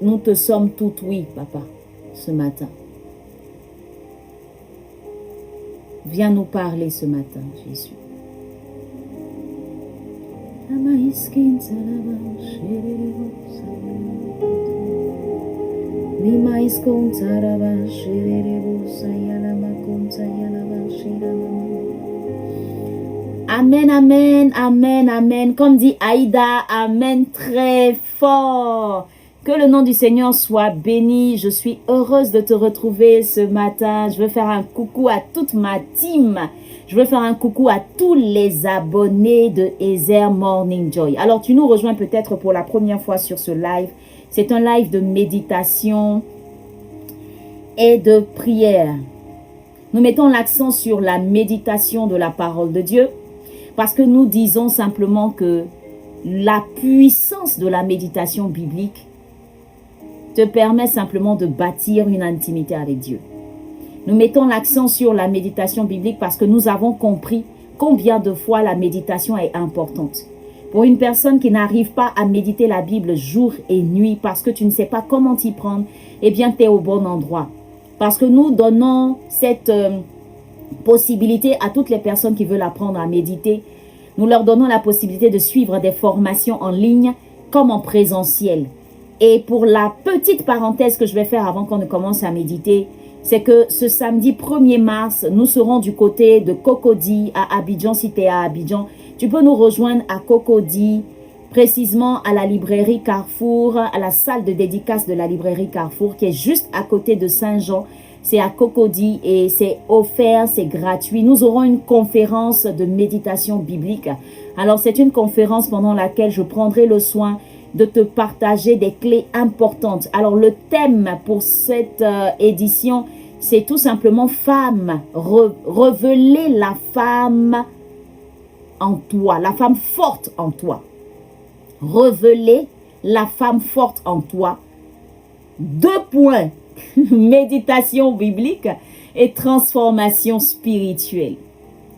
Nous te sommes toutes oui, papa, ce matin. Viens nous parler ce matin, Jésus. Amen, amen, amen, amen. Comme dit Aïda, amen très fort. Que le nom du Seigneur soit béni. Je suis heureuse de te retrouver ce matin. Je veux faire un coucou à toute ma team. Je veux faire un coucou à tous les abonnés de Ezer Morning Joy. Alors, tu nous rejoins peut-être pour la première fois sur ce live. C'est un live de méditation et de prière. Nous mettons l'accent sur la méditation de la parole de Dieu parce que nous disons simplement que la puissance de la méditation biblique te permet simplement de bâtir une intimité avec Dieu. Nous mettons l'accent sur la méditation biblique parce que nous avons compris combien de fois la méditation est importante. Pour une personne qui n'arrive pas à méditer la Bible jour et nuit parce que tu ne sais pas comment t'y prendre, eh bien, tu es au bon endroit. Parce que nous donnons cette possibilité à toutes les personnes qui veulent apprendre à méditer. Nous leur donnons la possibilité de suivre des formations en ligne comme en présentiel. Et pour la petite parenthèse que je vais faire avant qu'on ne commence à méditer, c'est que ce samedi 1er mars, nous serons du côté de Cocody à Abidjan. Si tu es à Abidjan, tu peux nous rejoindre à Cocody, précisément à la librairie Carrefour, à la salle de dédicace de la librairie Carrefour qui est juste à côté de Saint-Jean. C'est à Cocody et c'est offert, c'est gratuit. Nous aurons une conférence de méditation biblique. Alors, c'est une conférence pendant laquelle je prendrai le soin de te partager des clés importantes. Alors, le thème pour cette édition, c'est tout simplement femme, révéler la femme en toi, la femme forte en toi. Révéler la femme forte en toi. 2 points, méditation biblique et transformation spirituelle.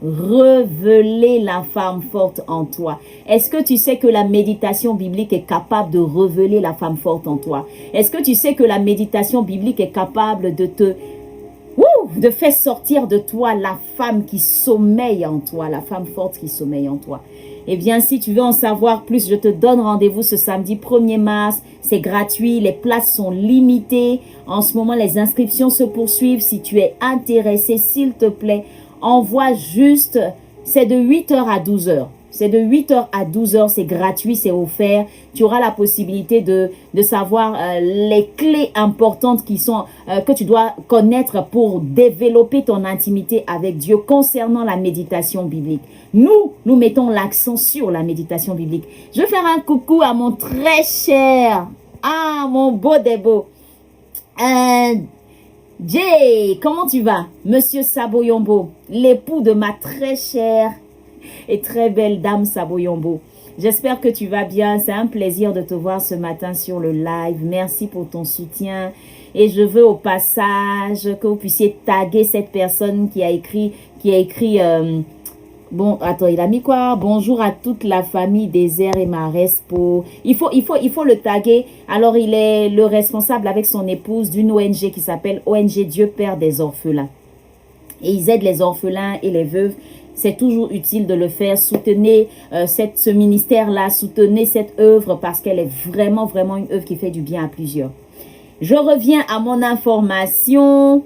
Révéler la femme forte en toi. Est-ce que tu sais que la méditation biblique est capable de révéler la femme forte en toi? Est-ce que tu sais que la méditation biblique est capable de faire sortir de toi la femme qui sommeille en toi, la femme forte qui sommeille en toi? Eh bien, si tu veux en savoir plus, je te donne rendez-vous ce samedi 1er mars. C'est gratuit, les places sont limitées. En ce moment, les inscriptions se poursuivent. Si tu es intéressé, s'il te plaît, envoie juste, c'est de 8h à 12h. C'est de 8h à 12h, c'est gratuit, c'est offert. Tu auras la possibilité de savoir les clés importantes qui sont, que tu dois connaître pour développer ton intimité avec Dieu concernant la méditation biblique. Nous mettons l'accent sur la méditation biblique. Je vais faire un coucou à mon très cher, mon beau des beaux. Jay, comment tu vas? Monsieur Saboyombo, l'époux de ma très chère et très belle dame Saboyombo. J'espère que tu vas bien. C'est un plaisir de te voir ce matin sur le live. Merci pour ton soutien. Et je veux au passage que vous puissiez taguer cette personne qui a écrit bon, attends, il a mis quoi? Bonjour à toute la famille Désert et Marespo. Il faut le taguer. Alors, il est le responsable avec son épouse d'une ONG qui s'appelle ONG Dieu Père des Orphelins. Et ils aident les orphelins et les veuves. C'est toujours utile de le faire. Soutenez ce ministère-là, soutenez cette œuvre parce qu'elle est vraiment, vraiment une œuvre qui fait du bien à plusieurs. Je reviens à mon information.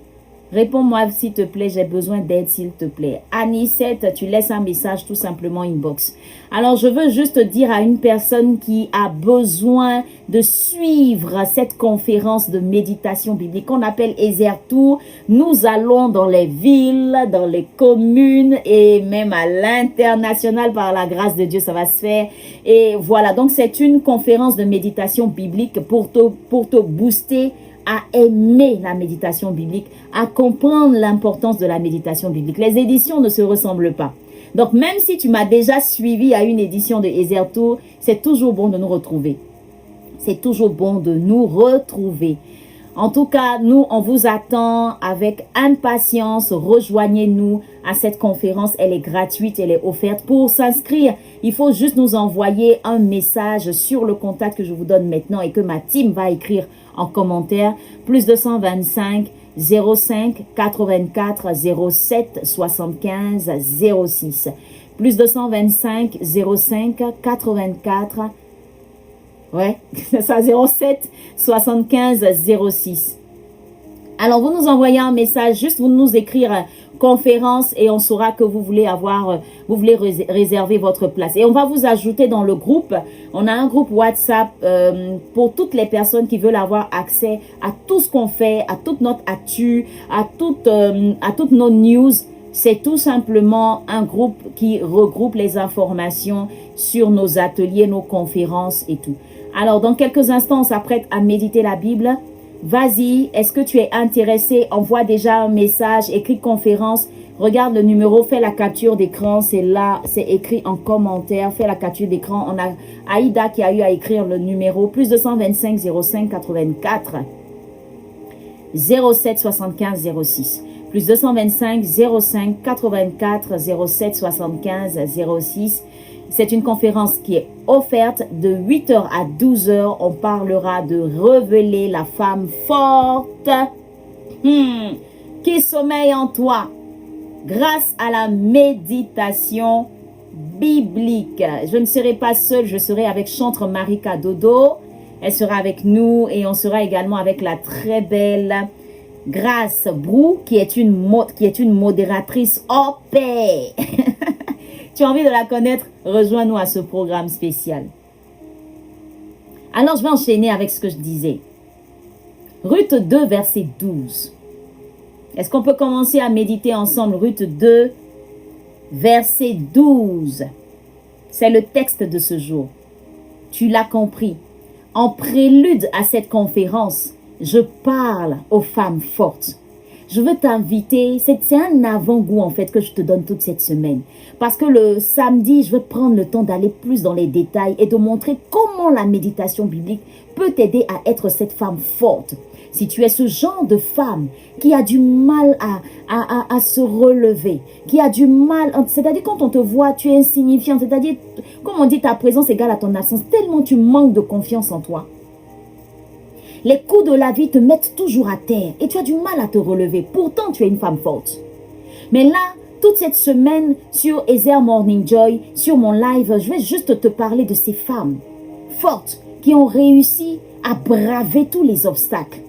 Réponds-moi s'il te plaît, j'ai besoin d'aide s'il te plaît. Anicette, tu laisses un message tout simplement inbox. Alors, je veux juste dire à une personne qui a besoin de suivre cette conférence de méditation biblique qu'on appelle Ezer Tour. Nous allons dans les villes, dans les communes et même à l'international par la grâce de Dieu, ça va se faire. Et voilà, donc c'est une conférence de méditation biblique pour te booster à aimer la méditation biblique, à comprendre l'importance de la méditation biblique. Les éditions ne se ressemblent pas. Donc, même si tu m'as déjà suivi à une édition de Ezer Tour, c'est toujours bon de nous retrouver. C'est toujours bon de nous retrouver. En tout cas, nous, on vous attend avec impatience. Rejoignez-nous à cette conférence. Elle est gratuite, elle est offerte. Pour s'inscrire, il faut juste nous envoyer un message sur le contact que je vous donne maintenant et que ma team va écrire en commentaire. Plus 225 05 84 07 75 06. Plus 225 05 84 ouais, c'est ça, 07 75 06. Alors, vous nous envoyez un message, juste vous nous écrire conférence et on saura que vous voulez réserver votre place. Et on va vous ajouter dans le groupe. On a un groupe WhatsApp pour toutes les personnes qui veulent avoir accès à tout ce qu'on fait, à toute notre actu, à toutes nos news. C'est tout simplement un groupe qui regroupe les informations sur nos ateliers, nos conférences et tout. Alors, dans quelques instants, on s'apprête à méditer la Bible. Vas-y, est-ce que tu es intéressé? Envoie déjà un message, écris conférence. Regarde le numéro, fais la capture d'écran. C'est là, c'est écrit en commentaire. Fais la capture d'écran. On a Aïda qui a eu à écrire le numéro. Plus 225 05 84 07 75 06. Plus 225 05 84 07 75 06. C'est une conférence qui est offerte de 8h à 12h. On parlera de révéler la femme forte qui sommeille en toi grâce à la méditation biblique. Je ne serai pas seule, je serai avec Chantre Marika Dodo. Elle sera avec nous et on sera également avec la très belle Grâce Brou qui est une modératrice en paix. Tu as envie de la connaître? Rejoins-nous à ce programme spécial. Alors, je vais enchaîner avec ce que je disais. Ruth 2, verset 12. Est-ce qu'on peut commencer à méditer ensemble? Ruth 2, verset 12. C'est le texte de ce jour. Tu l'as compris. En prélude à cette conférence, je parle aux femmes fortes. Je veux t'inviter, c'est un avant-goût en fait que je te donne toute cette semaine. Parce que le samedi, je veux prendre le temps d'aller plus dans les détails et de montrer comment la méditation biblique peut t'aider à être cette femme forte. Si tu es ce genre de femme qui a du mal à se relever, qui a du mal, c'est-à-dire quand on te voit, tu es insignifiante, c'est-à-dire, comme on dit, ta présence égale à ton absence, tellement tu manques de confiance en toi. Les coups de la vie te mettent toujours à terre et tu as du mal à te relever. Pourtant, tu es une femme forte. Mais là, toute cette semaine sur Ezer Morning Joy, sur mon live, je vais juste te parler de ces femmes fortes qui ont réussi à braver tous les obstacles,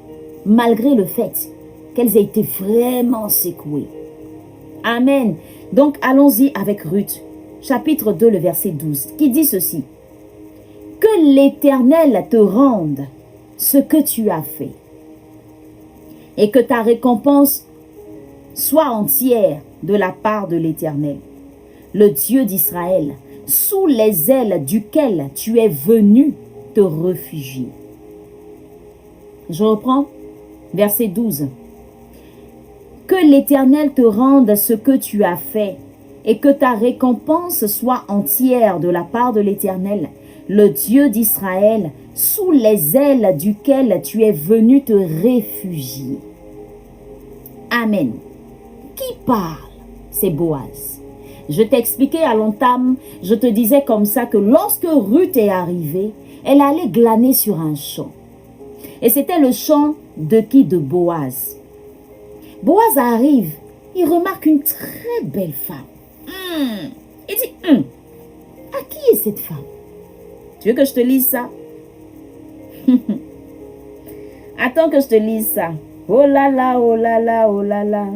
malgré le fait qu'elles aient été vraiment secouées. Amen. Donc, allons-y avec Ruth, chapitre 2, le verset 12, qui dit ceci. Que l'Éternel te rende ce que tu as fait et que ta récompense soit entière de la part de l'Éternel, le Dieu d'Israël, sous les ailes duquel tu es venu te réfugier. Je reprends, verset 12. Que l'Éternel te rende ce que tu as fait et que ta récompense soit entière de la part de l'Éternel, le Dieu d'Israël, sous les ailes duquel tu es venu te réfugier. Amen. Qui parle? C'est Boaz. Je t'expliquais à l'entame, je te disais comme ça que lorsque Ruth est arrivée, elle allait glaner sur un champ. Et c'était le champ de qui? De Boaz. Boaz arrive, il remarque une très belle femme. Il dit, à qui est cette femme? Tu veux que je te lise ça? Attends que je te lise ça. Oh là là, oh là là, oh là là.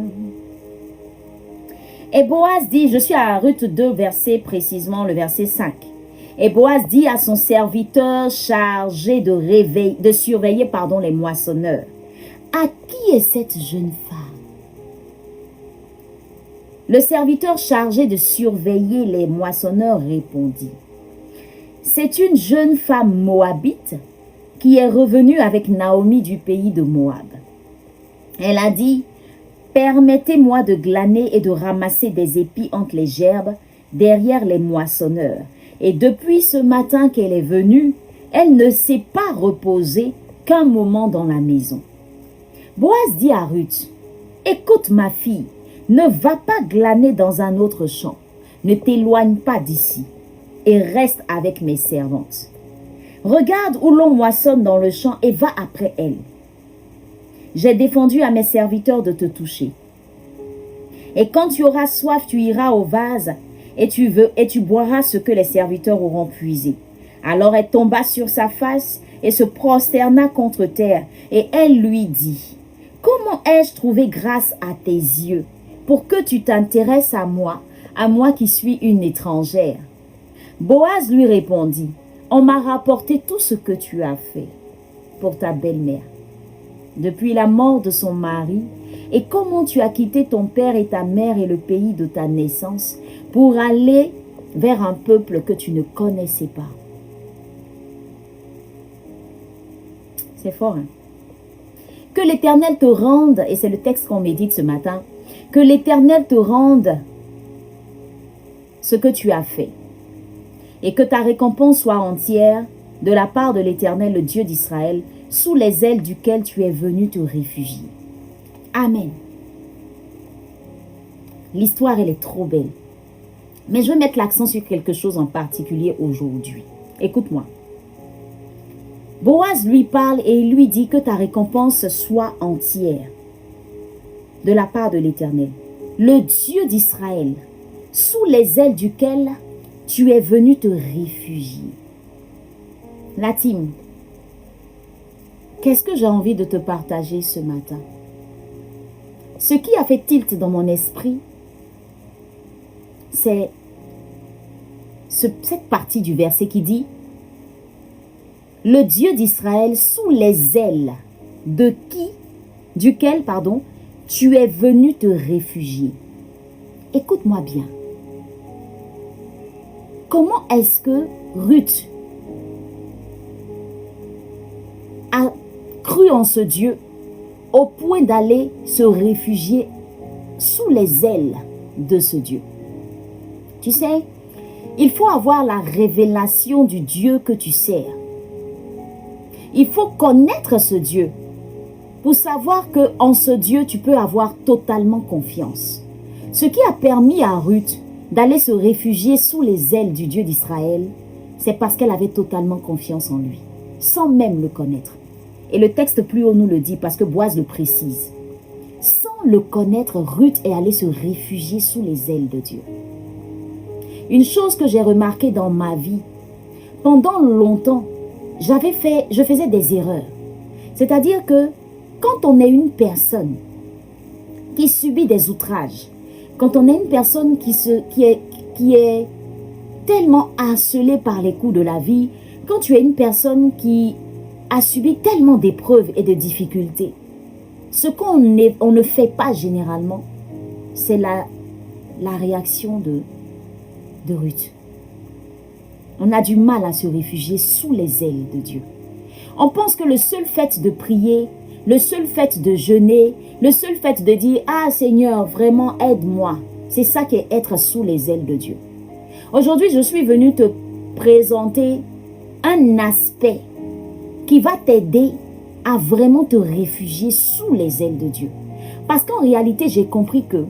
Et Boaz dit, je suis à Ruth 2, verset précisément le verset 5. Et Boaz dit à son serviteur chargé de surveiller les moissonneurs. À qui est cette jeune femme? Le serviteur chargé de surveiller les moissonneurs répondit. C'est une jeune femme moabite qui est revenue avec Naomi du pays de Moab. Elle a dit, permettez-moi de glaner et de ramasser des épis entre les gerbes derrière les moissonneurs. Et depuis ce matin qu'elle est venue, elle ne s'est pas reposée qu'un moment dans la maison. Boaz dit à Ruth, écoute ma fille, ne va pas glaner dans un autre champ, ne t'éloigne pas d'ici et reste avec mes servantes. Regarde où l'on moissonne dans le champ et va après elle. J'ai défendu à mes serviteurs de te toucher. Et quand tu auras soif, tu iras au vase et tu boiras ce que les serviteurs auront puisé. Alors elle tomba sur sa face et se prosterna contre terre. Et elle lui dit, comment ai-je trouvé grâce à tes yeux pour que tu t'intéresses à moi qui suis une étrangère? Boaz lui répondit, on m'a rapporté tout ce que tu as fait pour ta belle-mère depuis la mort de son mari, et comment tu as quitté ton père et ta mère et le pays de ta naissance pour aller vers un peuple que tu ne connaissais pas. C'est fort, hein? Que l'Éternel te rende, et c'est le texte qu'on médite ce matin, que l'Éternel te rende ce que tu as fait, et que ta récompense soit entière de la part de l'Éternel, le Dieu d'Israël, sous les ailes duquel tu es venu te réfugier. Amen. L'histoire, elle est trop belle. Mais je veux mettre l'accent sur quelque chose en particulier aujourd'hui. Écoute-moi. Boaz lui parle et il lui dit que ta récompense soit entière de la part de l'Éternel, le Dieu d'Israël, sous les ailes duquel tu es venu te réfugier. La team, qu'est-ce que j'ai envie de te partager ce matin? Ce qui a fait tilt dans mon esprit, c'est cette partie du verset qui dit « Le Dieu d'Israël sous les ailes duquel tu es venu te réfugier. » Écoute-moi bien. Comment est-ce que Ruth a cru en ce Dieu au point d'aller se réfugier sous les ailes de ce Dieu? Tu sais, il faut avoir la révélation du Dieu que tu sers. Il faut connaître ce Dieu pour savoir qu'en ce Dieu, tu peux avoir totalement confiance. Ce qui a permis à Ruth d'aller se réfugier sous les ailes du Dieu d'Israël, c'est parce qu'elle avait totalement confiance en lui, sans même le connaître. Et le texte plus haut nous le dit parce que Boaz le précise. Sans le connaître, Ruth est allée se réfugier sous les ailes de Dieu. Une chose que j'ai remarquée dans ma vie, pendant longtemps, je faisais des erreurs. C'est-à-dire que quand on est une personne qui subit des outrages, quand on est une personne qui est tellement harcelée par les coups de la vie, quand tu es une personne qui a subi tellement d'épreuves et de difficultés, ce qu'on ne fait pas généralement, c'est la réaction de Ruth. On a du mal à se réfugier sous les ailes de Dieu. On pense que le seul fait de prier, le seul fait de jeûner, le seul fait de dire « Ah Seigneur, vraiment aide-moi », c'est ça qui est être sous les ailes de Dieu. Aujourd'hui, je suis venue te présenter un aspect qui va t'aider à vraiment te réfugier sous les ailes de Dieu. Parce qu'en réalité, j'ai compris que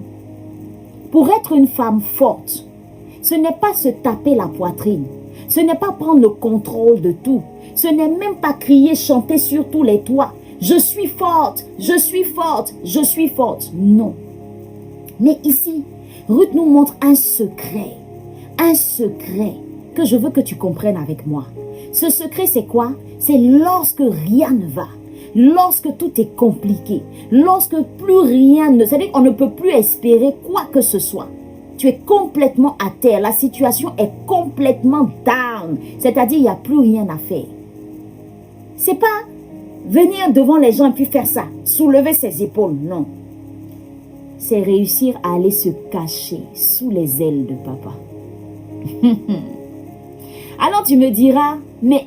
pour être une femme forte, ce n'est pas se taper la poitrine, ce n'est pas prendre le contrôle de tout, ce n'est même pas crier, chanter sur tous les toits. Je suis forte, je suis forte, je suis forte. Non. Mais ici, Ruth nous montre un secret que je veux que tu comprennes avec moi. Ce secret, c'est quoi? C'est lorsque rien ne va, lorsque tout est compliqué, lorsque plus rien ne... C'est-à-dire qu'on ne peut plus espérer quoi que ce soit. Tu es complètement à terre, la situation est complètement down, c'est-à-dire il n'y a plus rien à faire. C'est pas venir devant les gens et puis faire ça, soulever ses épaules, non. C'est réussir à aller se cacher sous les ailes de papa. Alors tu me diras, mais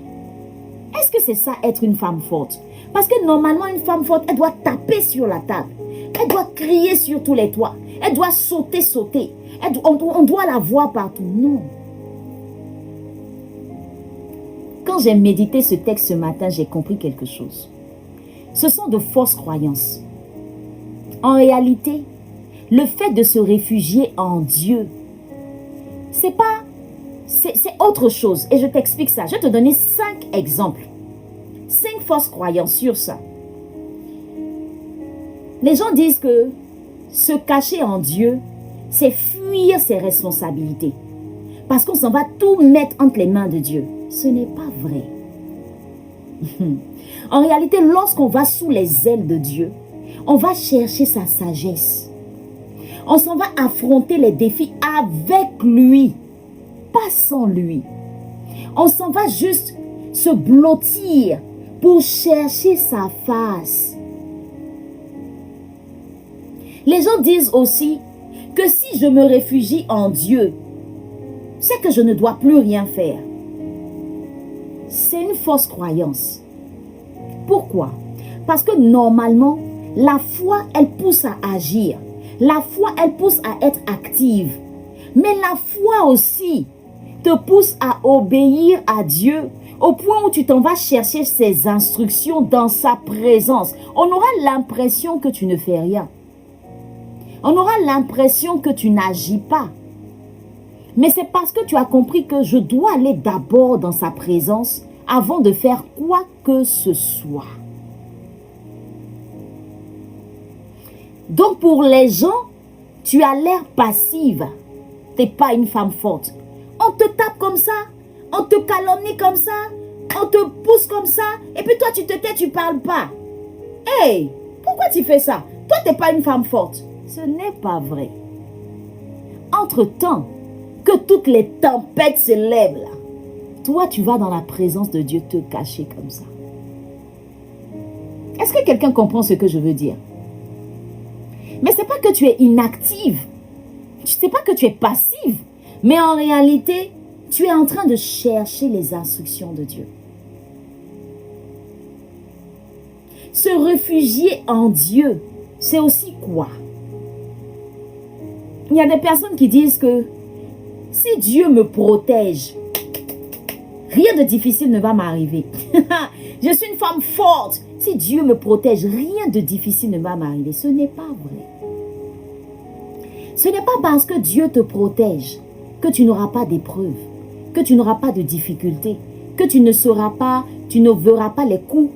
est-ce que c'est ça être une femme forte? Parce que normalement une femme forte, elle doit taper sur la table, elle doit crier sur tous les toits, elle doit sauter. On doit la voir partout. Non. Quand j'ai médité ce texte ce matin, j'ai compris quelque chose. Ce sont de fausses croyances. En réalité, le fait de se réfugier en Dieu, c'est autre chose. Et je t'explique ça. Je vais te donner 5 exemples. 5 fausses croyances sur ça. Les gens disent que se cacher en Dieu, c'est fuir ses responsabilités. Parce qu'on s'en va tout mettre entre les mains de Dieu. Ce n'est pas vrai. En réalité, lorsqu'on va sous les ailes de Dieu, on va chercher sa sagesse. On s'en va affronter les défis avec lui, pas sans lui. On s'en va juste se blottir pour chercher sa face. Les gens disent aussi que si je me réfugie en Dieu, c'est que je ne dois plus rien faire. C'est une fausse croyance. Pourquoi? Parce que normalement, la foi, elle pousse à agir. La foi, elle pousse à être active. Mais la foi aussi te pousse à obéir à Dieu au point où tu t'en vas chercher ses instructions dans sa présence. On aura l'impression que tu ne fais rien. On aura l'impression que tu n'agis pas. Mais c'est parce que tu as compris que je dois aller d'abord dans sa présence avant de faire quoi que ce soit. Donc pour les gens, tu as l'air passive. Tu n'es pas une femme forte. On te tape comme ça, on te calomnie comme ça, on te pousse comme ça, et puis toi tu te tais, tu ne parles pas. Hey, pourquoi tu fais ça? Toi tu n'es pas une femme forte. Ce n'est pas vrai. Entre-temps, que toutes les tempêtes se lèvent là, toi tu vas dans la présence de Dieu te cacher comme ça. Est-ce que quelqu'un comprend ce que je veux dire? Mais ce n'est pas que tu es inactive. Ce n'est pas que tu es passive. Mais en réalité, tu es en train de chercher les instructions de Dieu. Se réfugier en Dieu, c'est aussi quoi? Il y a des personnes qui disent que si Dieu me protège, rien de difficile ne va m'arriver. Je suis une femme forte. Si Dieu me protège, rien de difficile ne va m'arriver. Ce n'est pas vrai. Ce n'est pas parce que Dieu te protège que tu n'auras pas d'épreuves, que tu n'auras pas de difficultés, que tu ne verras pas les coups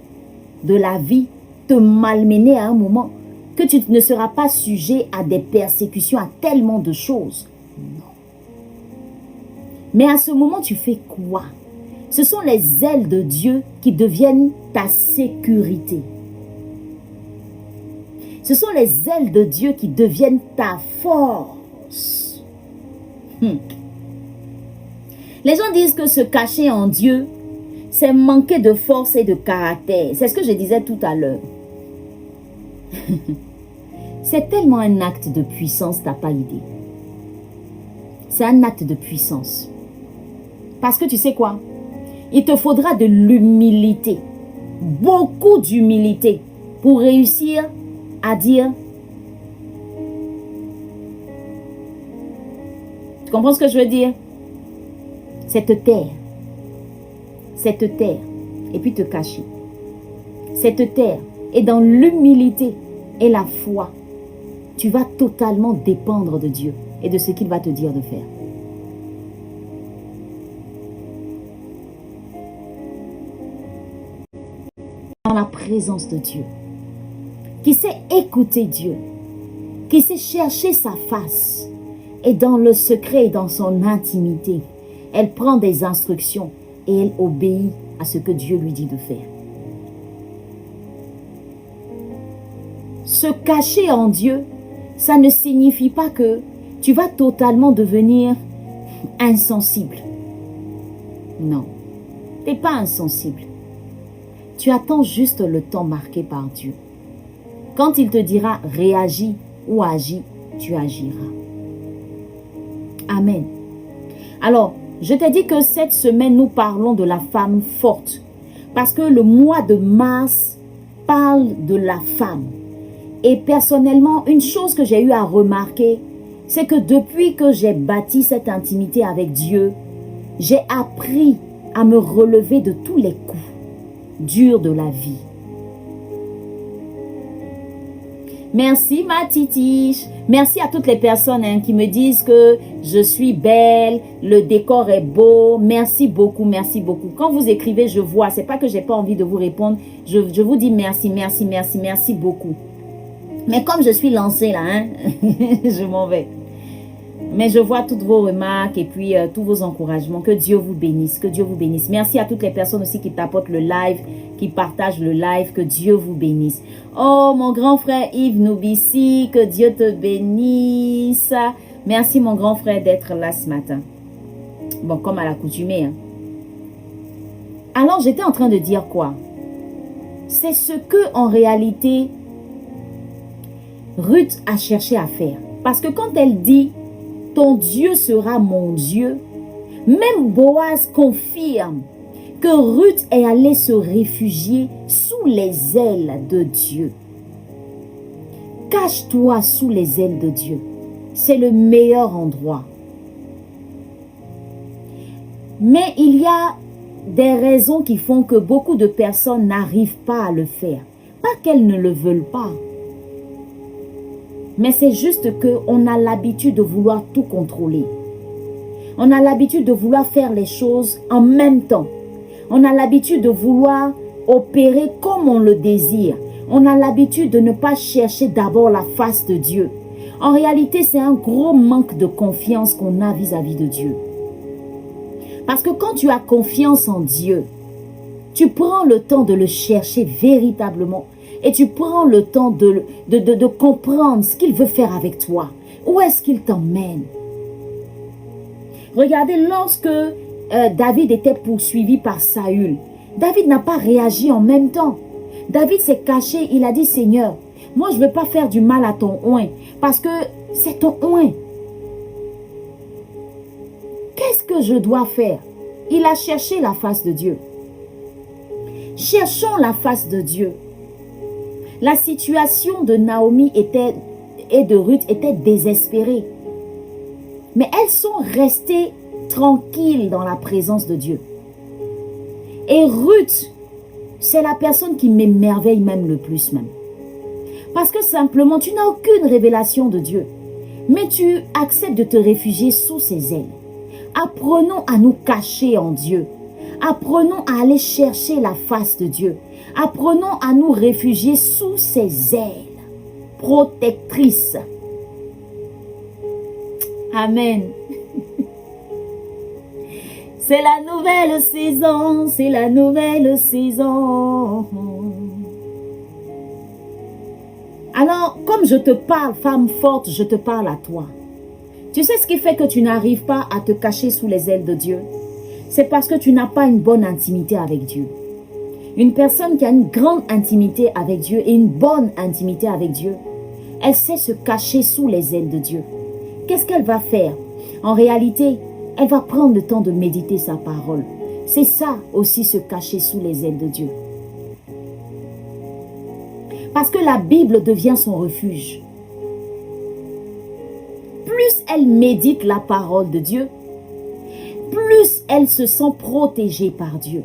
de la vie te malmener à un moment, que tu ne seras pas sujet à des persécutions, à tellement de choses. Non. Mais à ce moment, tu fais quoi? Ce sont les ailes de Dieu qui deviennent ta sécurité. Ce sont les ailes de Dieu qui deviennent ta force. Les gens disent que se cacher en Dieu, c'est manquer de force et de caractère. C'est ce que je disais tout à l'heure. C'est tellement un acte de puissance, tu n'as pas idée. C'est un acte de puissance. Parce que tu sais quoi? Il te faudra de l'humilité. Beaucoup d'humilité pour réussir à dire. Tu comprends ce que je veux dire? C'est te taire. C'est te taire. Et puis te cacher. C'est te taire. Et dans l'humilité et la foi, tu vas totalement dépendre de Dieu et de ce qu'il va te dire de faire. Dans la présence de Dieu, qui sait écouter Dieu, qui sait chercher sa face, et dans le secret et dans son intimité, elle prend des instructions et elle obéit à ce que Dieu lui dit de faire. Se cacher en Dieu, ça ne signifie pas que tu vas totalement devenir insensible. Non, tu n'es pas insensible. Tu attends juste le temps marqué par Dieu. Quand il te dira réagis ou agis, tu agiras. Amen. Alors, je t'ai dit que cette semaine, nous parlons de la femme forte. Parce que le mois de mars parle de la femme. Et personnellement, une chose que j'ai eu à remarquer, c'est que depuis que j'ai bâti cette intimité avec Dieu, j'ai appris à me relever de tous les coups durs de la vie. Merci ma titiche. Merci à toutes les personnes qui me disent que je suis belle, le décor est beau. Merci beaucoup, merci beaucoup. Quand vous écrivez, je vois. C'est pas que j'ai pas envie de vous répondre. Je vous dis merci, merci, merci, merci beaucoup. Mais comme je suis lancée là, je m'en vais. Mais je vois toutes vos remarques et puis tous vos encouragements. Que Dieu vous bénisse, que Dieu vous bénisse. Merci à toutes les personnes aussi qui tapotent le live, qui partagent le live. Que Dieu vous bénisse. Oh, mon grand frère Yves Noubissi, que Dieu te bénisse. Merci mon grand frère d'être là ce matin. Bon, comme à l'accoutumée. Alors, j'étais en train de dire quoi? C'est ce que en réalité Ruth a cherché à faire. Parce que quand elle dit « Ton Dieu sera mon Dieu », même Boaz confirme que Ruth est allée se réfugier sous les ailes de Dieu. Cache-toi sous les ailes de Dieu. C'est le meilleur endroit. Mais il y a des raisons qui font que beaucoup de personnes n'arrivent pas à le faire. Pas qu'elles ne le veulent pas. Mais c'est juste qu'on a l'habitude de vouloir tout contrôler. On a l'habitude de vouloir faire les choses en même temps. On a l'habitude de vouloir opérer comme on le désire. On a l'habitude de ne pas chercher d'abord la face de Dieu. En réalité, c'est un gros manque de confiance qu'on a vis-à-vis de Dieu. Parce que quand tu as confiance en Dieu, tu prends le temps de le chercher véritablement. Et tu prends le temps de comprendre ce qu'il veut faire avec toi. Où est-ce qu'il t'emmène? Regardez, lorsque David était poursuivi par Saül, David n'a pas réagi en même temps. David s'est caché, il a dit, Seigneur, moi je ne veux pas faire du mal à ton oint, parce que c'est ton oint. Qu'est-ce que je dois faire? Il a cherché la face de Dieu. Cherchons la face de Dieu. La situation de Naomi et de Ruth était désespérée. Mais elles sont restées tranquilles dans la présence de Dieu. Et Ruth, c'est la personne qui m'émerveille même le plus même. Parce que simplement, tu n'as aucune révélation de Dieu. Mais tu acceptes de te réfugier sous ses ailes. Apprenons à nous cacher en Dieu. Apprenons à aller chercher la face de Dieu. Apprenons à nous réfugier sous ses ailes protectrices. Amen. C'est la nouvelle saison, c'est la nouvelle saison. Alors, comme je te parle, femme forte, je te parle à toi. Tu sais ce qui fait que tu n'arrives pas à te cacher sous les ailes de Dieu? C'est parce que tu n'as pas une bonne intimité avec Dieu. Une personne qui a une grande intimité avec Dieu et une bonne intimité avec Dieu, elle sait se cacher sous les ailes de Dieu. Qu'est-ce qu'elle va faire? En réalité, elle va prendre le temps de méditer sa parole. C'est ça aussi, se cacher sous les ailes de Dieu. Parce que la Bible devient son refuge. Plus elle médite la parole de Dieu, plus elle se sent protégée par Dieu.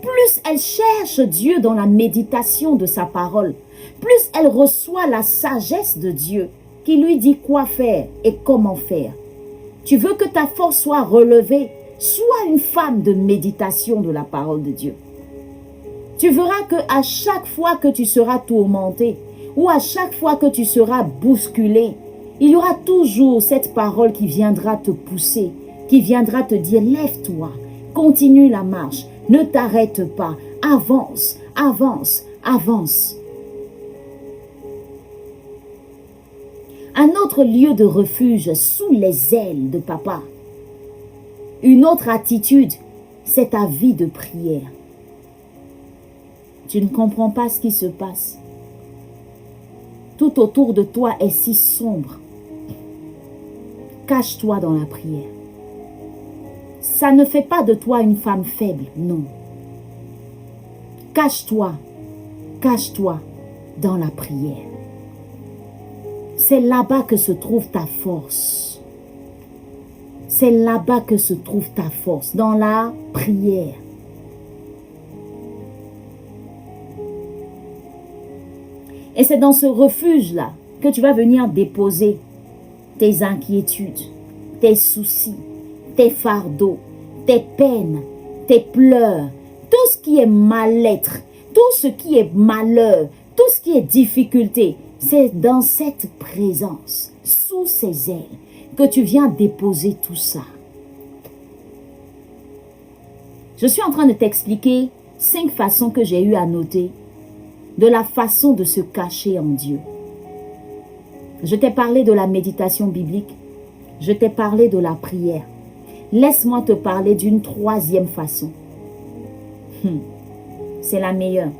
Plus elle cherche Dieu dans la méditation de sa parole, plus elle reçoit la sagesse de Dieu qui lui dit quoi faire et comment faire. Tu veux que ta force soit relevée, sois une femme de méditation de la parole de Dieu. Tu verras qu'à chaque fois que tu seras tourmenté ou à chaque fois que tu seras bousculé, il y aura toujours cette parole qui viendra te pousser, qui viendra te dire, lève-toi, continue la marche, ne t'arrête pas, avance, avance, avance. Un autre lieu de refuge sous les ailes de papa. Une autre attitude, c'est ta vie de prière. Tu ne comprends pas ce qui se passe. Tout autour de toi est si sombre. Cache-toi dans la prière. Ça ne fait pas de toi une femme faible, non. Cache-toi, cache-toi dans la prière. C'est là-bas que se trouve ta force. C'est là-bas que se trouve ta force, dans la prière. Et c'est dans ce refuge-là que tu vas venir déposer tes inquiétudes, tes soucis, tes fardeaux, tes peines, tes pleurs, tout ce qui est mal-être, tout ce qui est malheur, tout ce qui est difficulté. C'est dans cette présence, sous ses ailes, que tu viens déposer tout ça. Je suis en train de t'expliquer 5 façons que j'ai eu à noter de la façon de se cacher en Dieu. Je t'ai parlé de la méditation biblique. Je t'ai parlé de la prière. Laisse-moi te parler d'une 3e façon. C'est la meilleure.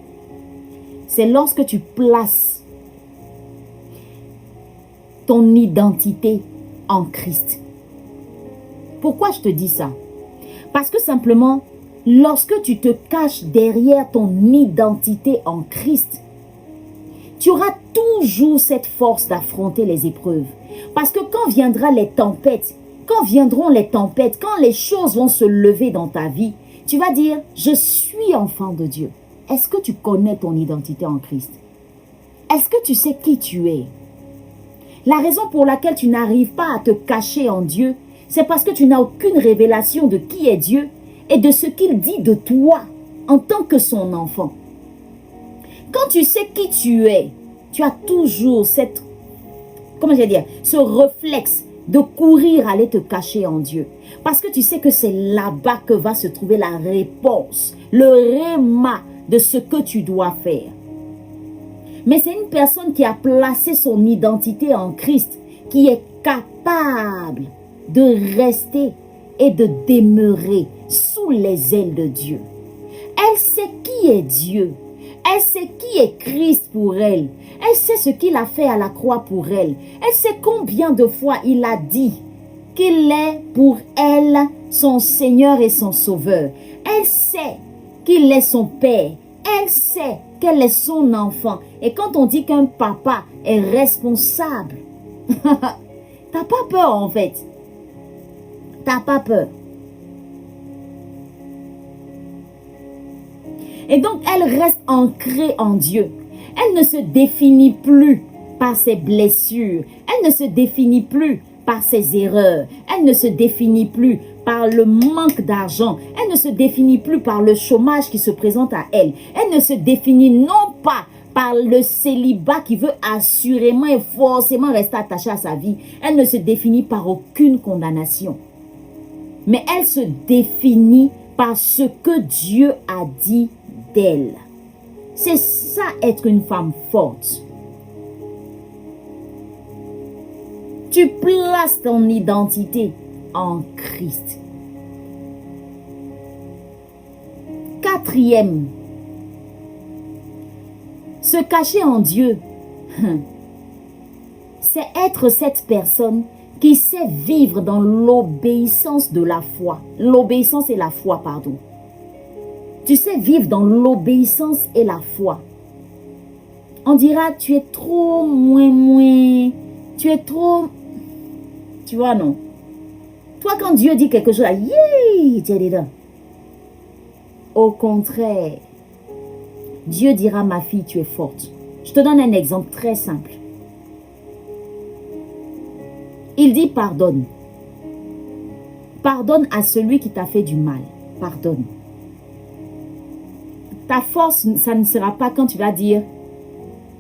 C'est lorsque tu places ton identité en Christ. Pourquoi je te dis ça? Parce que simplement, lorsque tu te caches derrière ton identité en Christ, tu auras toujours cette force d'affronter les épreuves. Parce que quand viendront les tempêtes, quand les choses vont se lever dans ta vie, tu vas dire, je suis enfant de Dieu. Est-ce que tu connais ton identité en Christ? Est-ce que tu sais qui tu es? La raison pour laquelle tu n'arrives pas à te cacher en Dieu, c'est parce que tu n'as aucune révélation de qui est Dieu et de ce qu'il dit de toi en tant que son enfant. Quand tu sais qui tu es, tu as toujours ce réflexe de courir, aller te cacher en Dieu. Parce que tu sais que c'est là-bas que va se trouver la réponse, le réma de ce que tu dois faire. Mais c'est une personne qui a placé son identité en Christ, qui est capable de rester et de demeurer sous les ailes de Dieu. Elle sait qui est Dieu. Elle sait qui est Christ pour elle. Elle sait ce qu'il a fait à la croix pour elle. Elle sait combien de fois il a dit qu'il est pour elle son Seigneur et son Sauveur. Elle sait qu'il est son Père. Elle sait qu'elle est son enfant. Et quand on dit qu'un papa est responsable, t'as pas peur en fait. T'as pas peur. Et donc, elle reste ancrée en Dieu. Elle ne se définit plus par ses blessures. Elle ne se définit plus par ses erreurs. Elle ne se définit plus par le manque d'argent. Elle ne se définit plus par le chômage qui se présente à elle. Elle ne se définit non pas par le célibat qui veut assurément et forcément rester attachée à sa vie. Elle ne se définit par aucune condamnation. Mais elle se définit par ce que Dieu a dit d'elle. C'est ça être une femme forte. Tu places ton identité en Christ. 4e, se cacher en Dieu, c'est être cette personne qui sait vivre dans l'obéissance de la foi. L'obéissance et la foi, pardon. Tu sais vivre dans l'obéissance et la foi. On dira, tu es trop moins. Tu es trop... Tu vois, non? Toi, quand Dieu dit quelque chose, tu es dedans. Au contraire, Dieu dira, ma fille, tu es forte. Je te donne un exemple très simple. Il dit, pardonne. Pardonne à celui qui t'a fait du mal. Pardonne. Ta force, ça ne sera pas quand tu vas dire,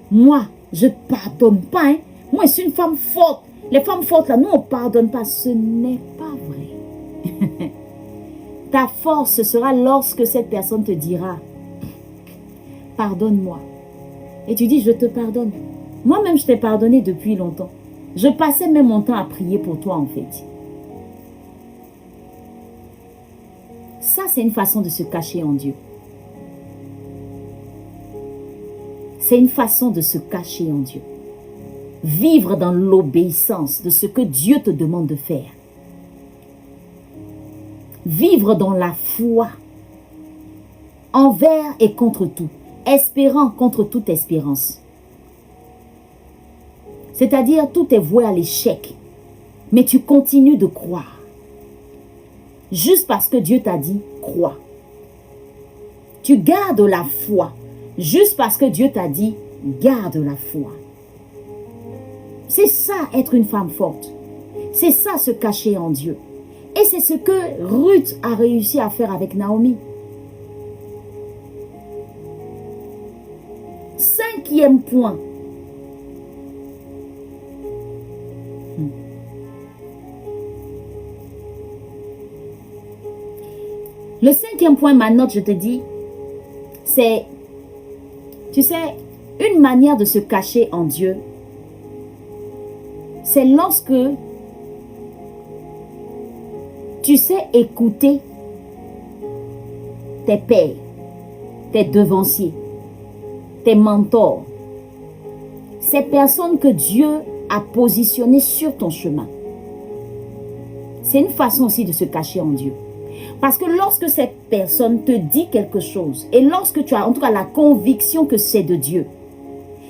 moi, je ne pardonne pas. Hein. Moi, je suis une femme forte. Les femmes fortes, là, nous, on ne pardonne pas. Ce n'est pas vrai. Ta force, ce sera lorsque cette personne te dira, pardonne-moi. Et tu dis, je te pardonne. Moi-même, je t'ai pardonné depuis longtemps. Je passais même mon temps à prier pour toi, en fait. Ça, c'est une façon de se cacher en Dieu. C'est une façon de se cacher en Dieu. Vivre dans l'obéissance de ce que Dieu te demande de faire. Vivre dans la foi. Envers et contre tout. Espérant contre toute espérance. C'est-à-dire, tout est voué à l'échec. Mais tu continues de croire. Juste parce que Dieu t'a dit, crois. Tu gardes la foi. Juste parce que Dieu t'a dit, garde la foi. C'est ça, être une femme forte. C'est ça, se cacher en Dieu. Et c'est ce que Ruth a réussi à faire avec Naomi. 5e point. Le 5e point, ma note, je te dis, c'est, tu sais, une manière de se cacher en Dieu, c'est lorsque tu sais écouter tes pères, tes devanciers, tes mentors, ces personnes que Dieu a positionnées sur ton chemin. C'est une façon aussi de se cacher en Dieu. Parce que lorsque cette personne te dit quelque chose, et lorsque tu as en tout cas la conviction que c'est de Dieu,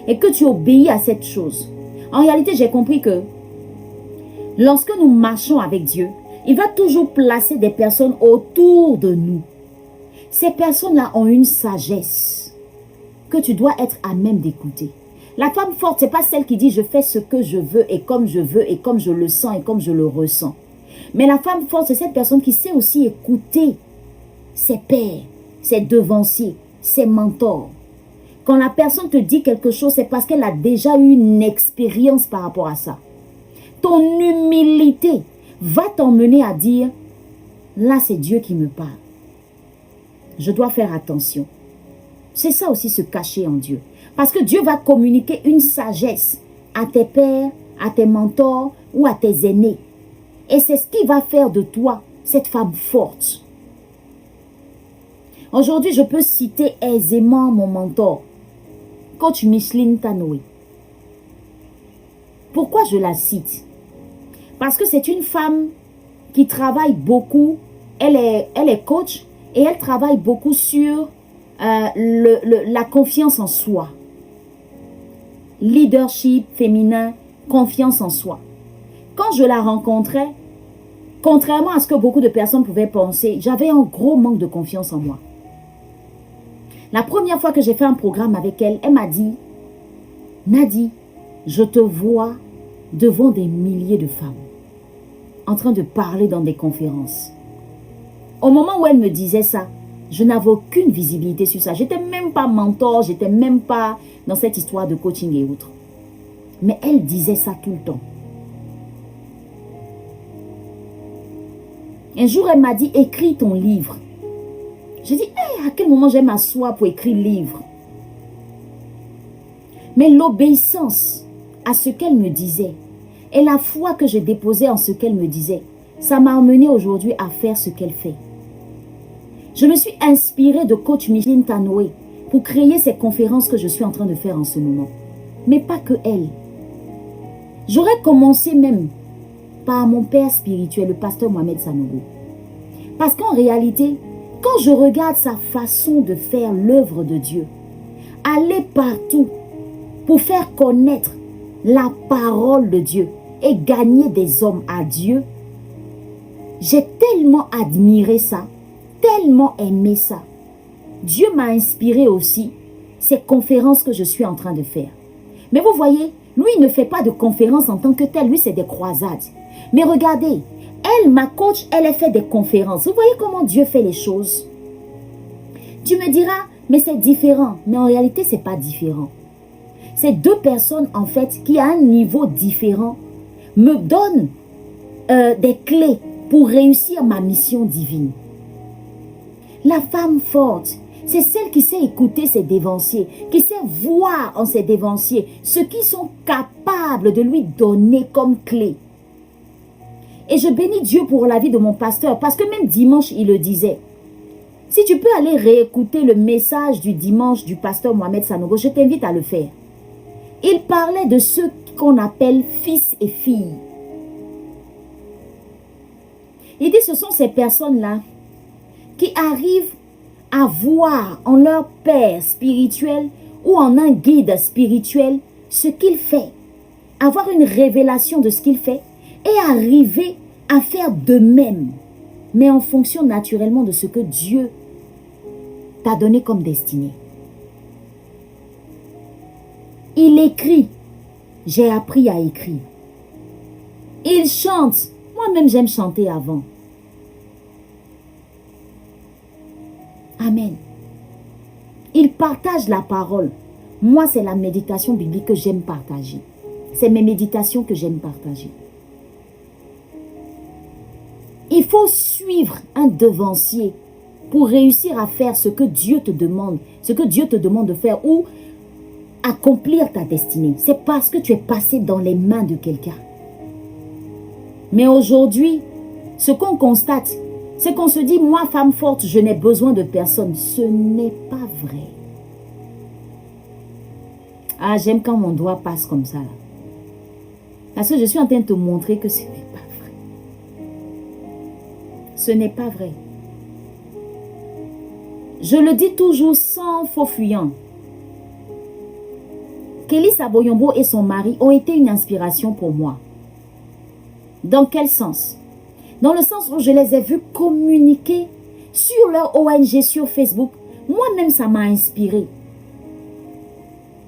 et que tu obéis à cette chose, en réalité j'ai compris que lorsque nous marchons avec Dieu, il va toujours placer des personnes autour de nous. Ces personnes-là ont une sagesse que tu dois être à même d'écouter. La femme forte, ce n'est pas celle qui dit « je fais ce que je veux et comme je veux et comme je le sens et comme je le ressens ». Mais la femme forte, c'est cette personne qui sait aussi écouter ses pairs, ses devanciers, ses mentors. Quand la personne te dit quelque chose, c'est parce qu'elle a déjà eu une expérience par rapport à ça. Ton humilité va t'emmener à dire, là c'est Dieu qui me parle. Je dois faire attention. C'est ça aussi se cacher en Dieu. Parce que Dieu va communiquer une sagesse à tes pères, à tes mentors ou à tes aînés. Et c'est ce qui va faire de toi cette femme forte. Aujourd'hui, je peux citer aisément mon mentor, coach Micheline Tanoé. Pourquoi je la cite? Parce que c'est une femme qui travaille beaucoup. Elle est coach et elle travaille beaucoup sur la confiance en soi. Leadership féminin, confiance en soi. Quand je la rencontrais, contrairement à ce que beaucoup de personnes pouvaient penser, j'avais un gros manque de confiance en moi. La première fois que j'ai fait un programme avec elle, elle m'a dit, Nadi, je te vois devant des milliers de femmes, en train de parler dans des conférences. Au moment où elle me disait ça, je n'avais aucune visibilité sur ça. Je n'étais même pas mentor, je n'étais même pas dans cette histoire de coaching et autres. Mais elle disait ça tout le temps. Un jour, elle m'a dit, écris ton livre. J'ai dit, hey, à quel moment je vais m'asseoir pour écrire le livre? Mais l'obéissance à ce qu'elle me disait et la foi que je déposais en ce qu'elle me disait, ça m'a amené aujourd'hui à faire ce qu'elle fait. Je me suis inspirée de coach Micheline Tanoé pour créer ces conférences que je suis en train de faire en ce moment. Mais pas que elle. J'aurais commencé même par mon père spirituel, le pasteur Mohamed Sanogo. Parce qu'en réalité, quand je regarde sa façon de faire l'œuvre de Dieu, aller partout pour faire connaître la parole de Dieu et gagner des hommes à Dieu, j'ai tellement admiré ça, tellement aimé ça. Dieu m'a inspiré aussi ces conférences que je suis en train de faire. Mais vous voyez, lui, il ne fait pas de conférences en tant que tel, lui, c'est des croisades. Mais regardez, elle, ma coach, elle a fait des conférences. Vous voyez comment Dieu fait les choses? Tu me diras, mais c'est différent. Mais en réalité, ce n'est pas différent. C'est deux personnes, en fait, qui à un niveau différent me donnent des clés pour réussir ma mission divine. La femme forte, c'est celle qui sait écouter ses dévanciers, qui sait voir en ses dévanciers ce qu'ils sont capables de lui donner comme clé. Et je bénis Dieu pour la vie de mon pasteur, parce que même dimanche, il le disait. Si tu peux aller réécouter le message du dimanche du pasteur Mohamed Sanogo, je t'invite à le faire. Il parlait de ceux qu'on appelle fils et filles. Il dit ce sont ces personnes-là qui arrivent à voir en leur père spirituel ou en un guide spirituel ce qu'il fait. Avoir une révélation de ce qu'il fait et arriver à faire de même, mais en fonction naturellement de ce que Dieu t'a donné comme destinée. Il écrit. J'ai appris à écrire. Il chante. Moi-même, j'aime chanter avant. Amen. Il partage la parole. Moi, c'est la méditation biblique que j'aime partager. C'est mes méditations que j'aime partager. Il faut suivre un devancier pour réussir à faire ce que Dieu te demande, de faire ou accomplir ta destinée. C'est parce que tu es passé dans les mains de quelqu'un. Mais aujourd'hui, ce qu'on constate, c'est qu'on se dit, moi, femme forte, je n'ai besoin de personne. Ce n'est pas vrai. Ah, j'aime quand mon doigt passe comme ça. Là. Parce que je suis en train de te montrer que ce n'est pas vrai. Ce n'est pas vrai. Je le dis toujours sans faux fuyant. Kelly Saboyombo et son mari ont été une inspiration pour moi. Dans quel sens? Dans le sens où je les ai vus communiquer sur leur ONG sur Facebook. Moi-même, ça m'a inspiré.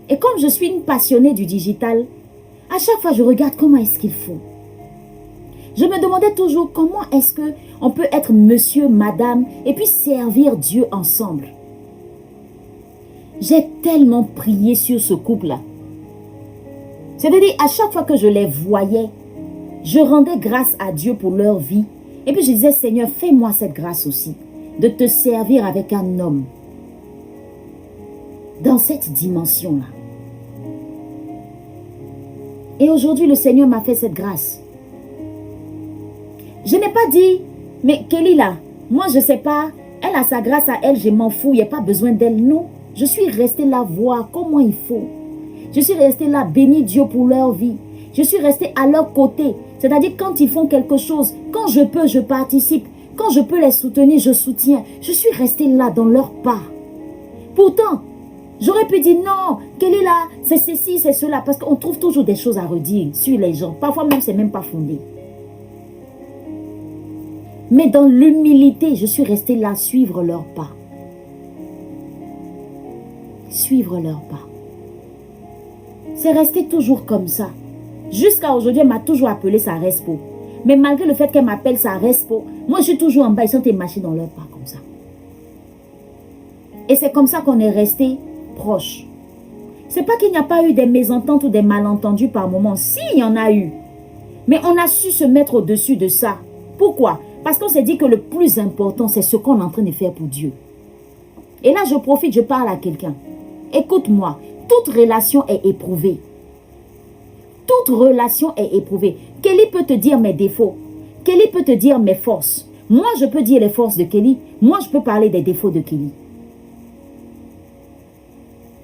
Et comme je suis une passionnée du digital, à chaque fois, je regarde comment est-ce qu'il faut. Je me demandais toujours comment est-ce qu'on peut être monsieur, madame et puis servir Dieu ensemble. J'ai tellement prié sur ce couple-là. C'est-à-dire, à chaque fois que je les voyais, je rendais grâce à Dieu pour leur vie. Et puis je disais, Seigneur, fais-moi cette grâce aussi, de te servir avec un homme. Dans cette dimension-là. Et aujourd'hui, le Seigneur m'a fait cette grâce. Je n'ai pas dit, mais Kelly là, moi je ne sais pas, elle a sa grâce à elle, je m'en fous, il n'y a pas besoin d'elle. Non, je suis restée là voir comment il faut. Je suis restée là, bénir Dieu pour leur vie. Je suis restée à leur côté. C'est-à-dire quand ils font quelque chose, quand je peux, je participe. Quand je peux les soutenir, je soutiens. Je suis restée là dans leur pas. Pourtant, j'aurais pu dire non, Kelly là, c'est ceci, c'est cela. Parce qu'on trouve toujours des choses à redire sur les gens. Parfois même, c'est même pas fondé. Mais dans l'humilité, je suis restée là, suivre leurs pas. Suivre leurs pas. C'est resté toujours comme ça. Jusqu'à aujourd'hui, elle m'a toujours appelé sa respo. Mais malgré le fait qu'elle m'appelle sa respo, moi je suis toujours en bas, ils sont marchés dans leurs pas comme ça. Et c'est comme ça qu'on est resté proches. C'est pas qu'il n'y a pas eu des mésententes ou des malentendus par moments. Si, il y en a eu. Mais on a su se mettre au-dessus de ça. Pourquoi? Parce qu'on s'est dit que le plus important, c'est ce qu'on est en train de faire pour Dieu. Et là, je profite, je parle à quelqu'un. Écoute-moi, toute relation est éprouvée. Toute relation est éprouvée. Kelly peut te dire mes défauts. Kelly peut te dire mes forces. Moi, je peux dire les forces de Kelly. Moi, je peux parler des défauts de Kelly.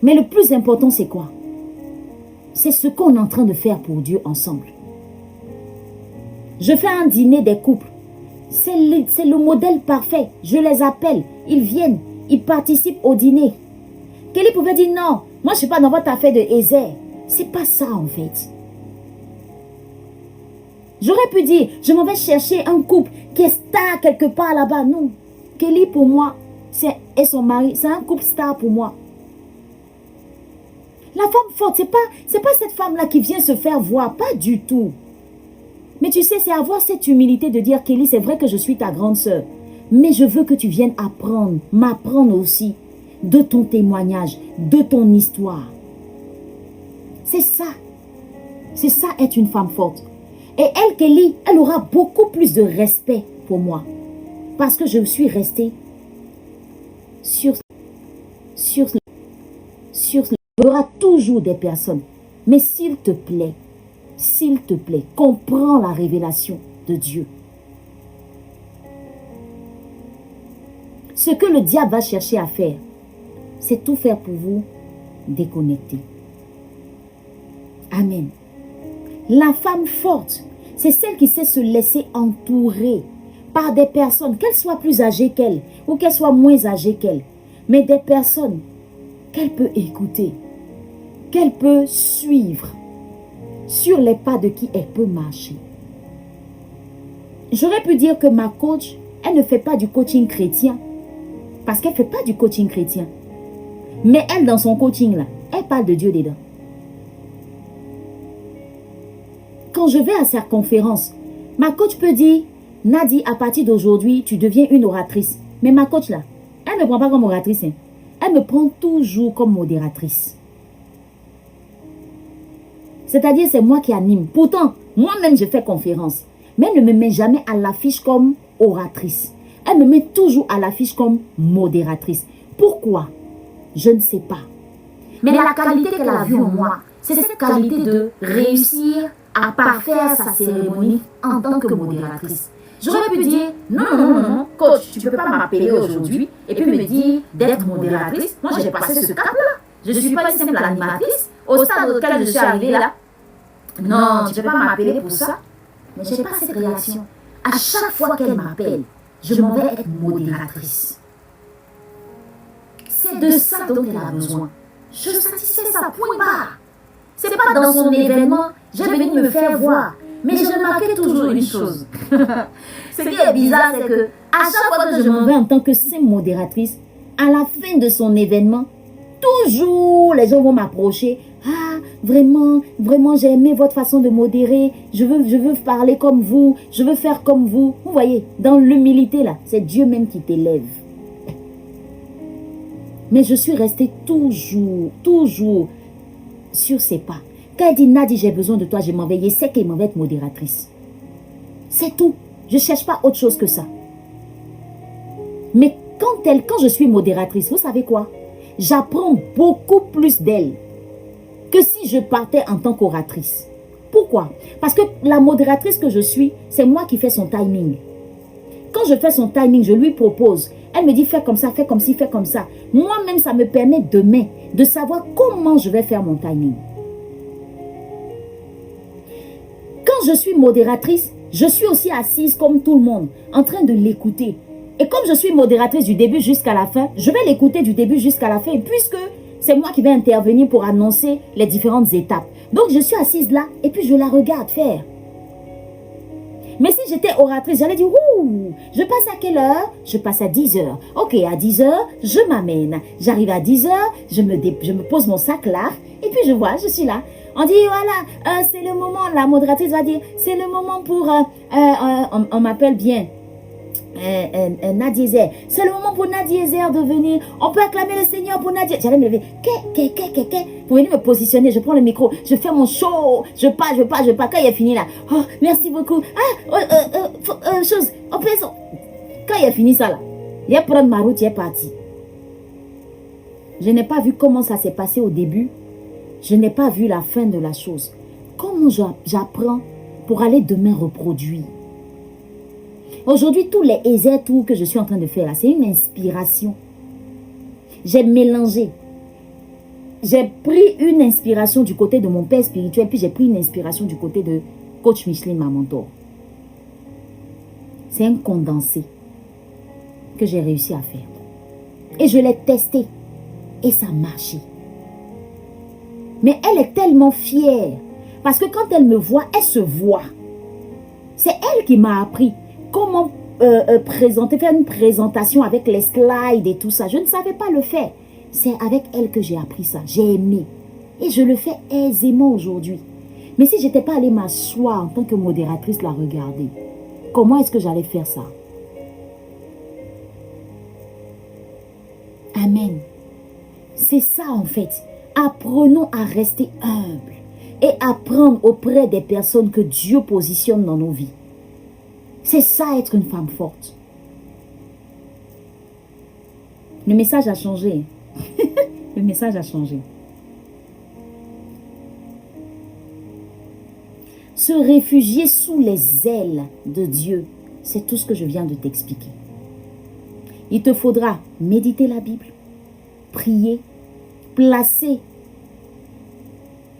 Mais le plus important, c'est quoi? C'est ce qu'on est en train de faire pour Dieu ensemble. Je fais un dîner des couples. C'est le modèle parfait. Je les appelle. Ils viennent. Ils participent au dîner. Kelly pouvait dire non. Moi, je ne suis pas dans votre affaire de Ezer. C'est pas ça en fait. J'aurais pu dire, je m'en vais chercher un couple qui est star quelque part là-bas. Non. Kelly pour moi, et son mari, c'est un couple star pour moi. La femme forte, c'est pas cette femme-là qui vient se faire voir. Pas du tout. Mais tu sais, c'est avoir cette humilité de dire, Kelly, c'est vrai que je suis ta grande sœur. Mais je veux que tu viennes apprendre, m'apprendre aussi de ton témoignage, de ton histoire. C'est ça. C'est ça être une femme forte. Et elle, Kelly, elle aura beaucoup plus de respect pour moi. Parce que je suis restée sur il y aura toujours des personnes. Mais s'il te plaît, comprends la révélation de Dieu. Ce que le diable va chercher à faire, c'est tout faire pour vous déconnecter. Amen. La femme forte, c'est celle qui sait se laisser entourer par des personnes, qu'elles soient plus âgées qu'elle ou qu'elles soient moins âgées qu'elle, mais des personnes qu'elle peut écouter, qu'elle peut suivre, sur les pas de qui elle peut marcher. J'aurais pu dire que ma coach, elle ne fait pas du coaching chrétien, parce qu'elle ne fait pas du coaching chrétien. Mais elle, dans son coaching là, elle parle de Dieu dedans. quand je vais à sa conférence, ma coach peut dire, Nadi, à partir d'aujourd'hui, tu deviens une oratrice. Mais ma coach là, elle ne me prend pas comme oratrice. Hein. Elle me prend toujours comme modératrice. C'est-à-dire, c'est moi qui anime. Pourtant, moi-même, je fais conférence. Mais elle ne me met jamais à l'affiche comme oratrice. Elle me met toujours à l'affiche comme modératrice. Pourquoi? Je ne sais pas. Mais la qualité qu'elle a vue en moi, c'est cette qualité de réussir à parfaire sa cérémonie en tant que modératrice. J'aurais pu dire, non, coach, tu ne peux pas m'appeler aujourd'hui et puis me dire d'être modératrice. Moi, j'ai passé ce cap-là. Je ne suis pas une simple animatrice. Au stade auquel je suis arrivée là, non, tu ne peux pas m'appeler pour ça. Mais je n'ai pas cette réaction. À chaque fois qu'elle m'appelle, je m'en vais être modératrice. C'est de ça dont elle a besoin. Je satisfais sa point barre. Ce n'est pas dans son événement, j'ai venu me faire voir. Mais je remarquais toujours une chose. Ce qui est bizarre, c'est que à chaque fois que je m'en vais en tant que simple modératrice, à la fin de son événement, toujours les gens vont m'approcher. Ah, vraiment, j'ai aimé votre façon de modérer. Je veux parler comme vous. Je veux faire comme vous. Vous voyez, dans l'humilité là, c'est Dieu même qui t'élève. Mais je suis restée toujours sur ses pas. Quand elle dit, Nadi, j'ai besoin de toi, je m'en vais. Je sais qu'elle m'en va être modératrice. C'est tout. Je ne cherche pas autre chose que ça. Mais quand je suis modératrice, vous savez quoi? J'apprends beaucoup plus d'elle que si je partais en tant qu'oratrice. Pourquoi? Parce que la modératrice que je suis, c'est moi qui fais son timing. Quand je fais son timing, je lui propose. Elle me dit, fais comme ça, fais comme ci, fais comme ça. Moi-même, ça me permet demain de savoir comment je vais faire mon timing. Quand je suis modératrice, je suis aussi assise comme tout le monde, en train de l'écouter. Et comme je suis modératrice du début jusqu'à la fin, je vais l'écouter du début jusqu'à la fin. Et puisque c'est moi qui vais intervenir pour annoncer les différentes étapes. Donc je suis assise là et puis je la regarde faire. Mais si j'étais oratrice, j'allais dire, ouh, je passe à quelle heure? Je passe à 10 heures. Ok, à 10 heures, je m'amène. J'arrive à 10 heures, je me pose mon sac là, et puis je vois, je suis là. On dit, voilà, c'est le moment, la modératrice va dire, c'est le moment pour, on m'appelle bien, Nadia Ezer. C'est le moment pour Nadia Ezer de venir. On peut acclamer le Seigneur pour Nadia. J'allais me lever. Pour venir me positionner, je prends le micro, je fais mon show. Je parle. Quand il est fini là, oh, merci beaucoup. Chose, on peut. Quand il a fini ça là, il a pris ma route, il est parti. Je n'ai pas vu comment ça s'est passé au début. Je n'ai pas vu la fin de la chose. Comment j'apprends pour aller demain reproduire? Aujourd'hui, tous les Ezer tours que je suis en train de faire là, c'est une inspiration. J'ai mélangé. J'ai pris une inspiration du côté de mon père spirituel, puis j'ai pris une inspiration du côté de coach Micheline, ma mentor. C'est un condensé que j'ai réussi à faire. Et je l'ai testé. Et ça a marché. Mais elle est tellement fière. Parce que quand elle me voit, elle se voit. C'est elle qui m'a appris comment faire une présentation avec les slides et tout ça. Je ne savais pas le faire. C'est avec elle que j'ai appris ça. J'ai aimé. Et je le fais aisément aujourd'hui. Mais si je n'étais pas allée m'asseoir en tant que modératrice, la regarder, comment est-ce que j'allais faire ça? Amen. C'est ça en fait. Apprenons à rester humbles et apprendre auprès des personnes que Dieu positionne dans nos vies. C'est ça être une femme forte. Le message a changé. Le message a changé. Se réfugier sous les ailes de Dieu, c'est tout ce que je viens de t'expliquer. Il te faudra méditer la Bible, prier, placer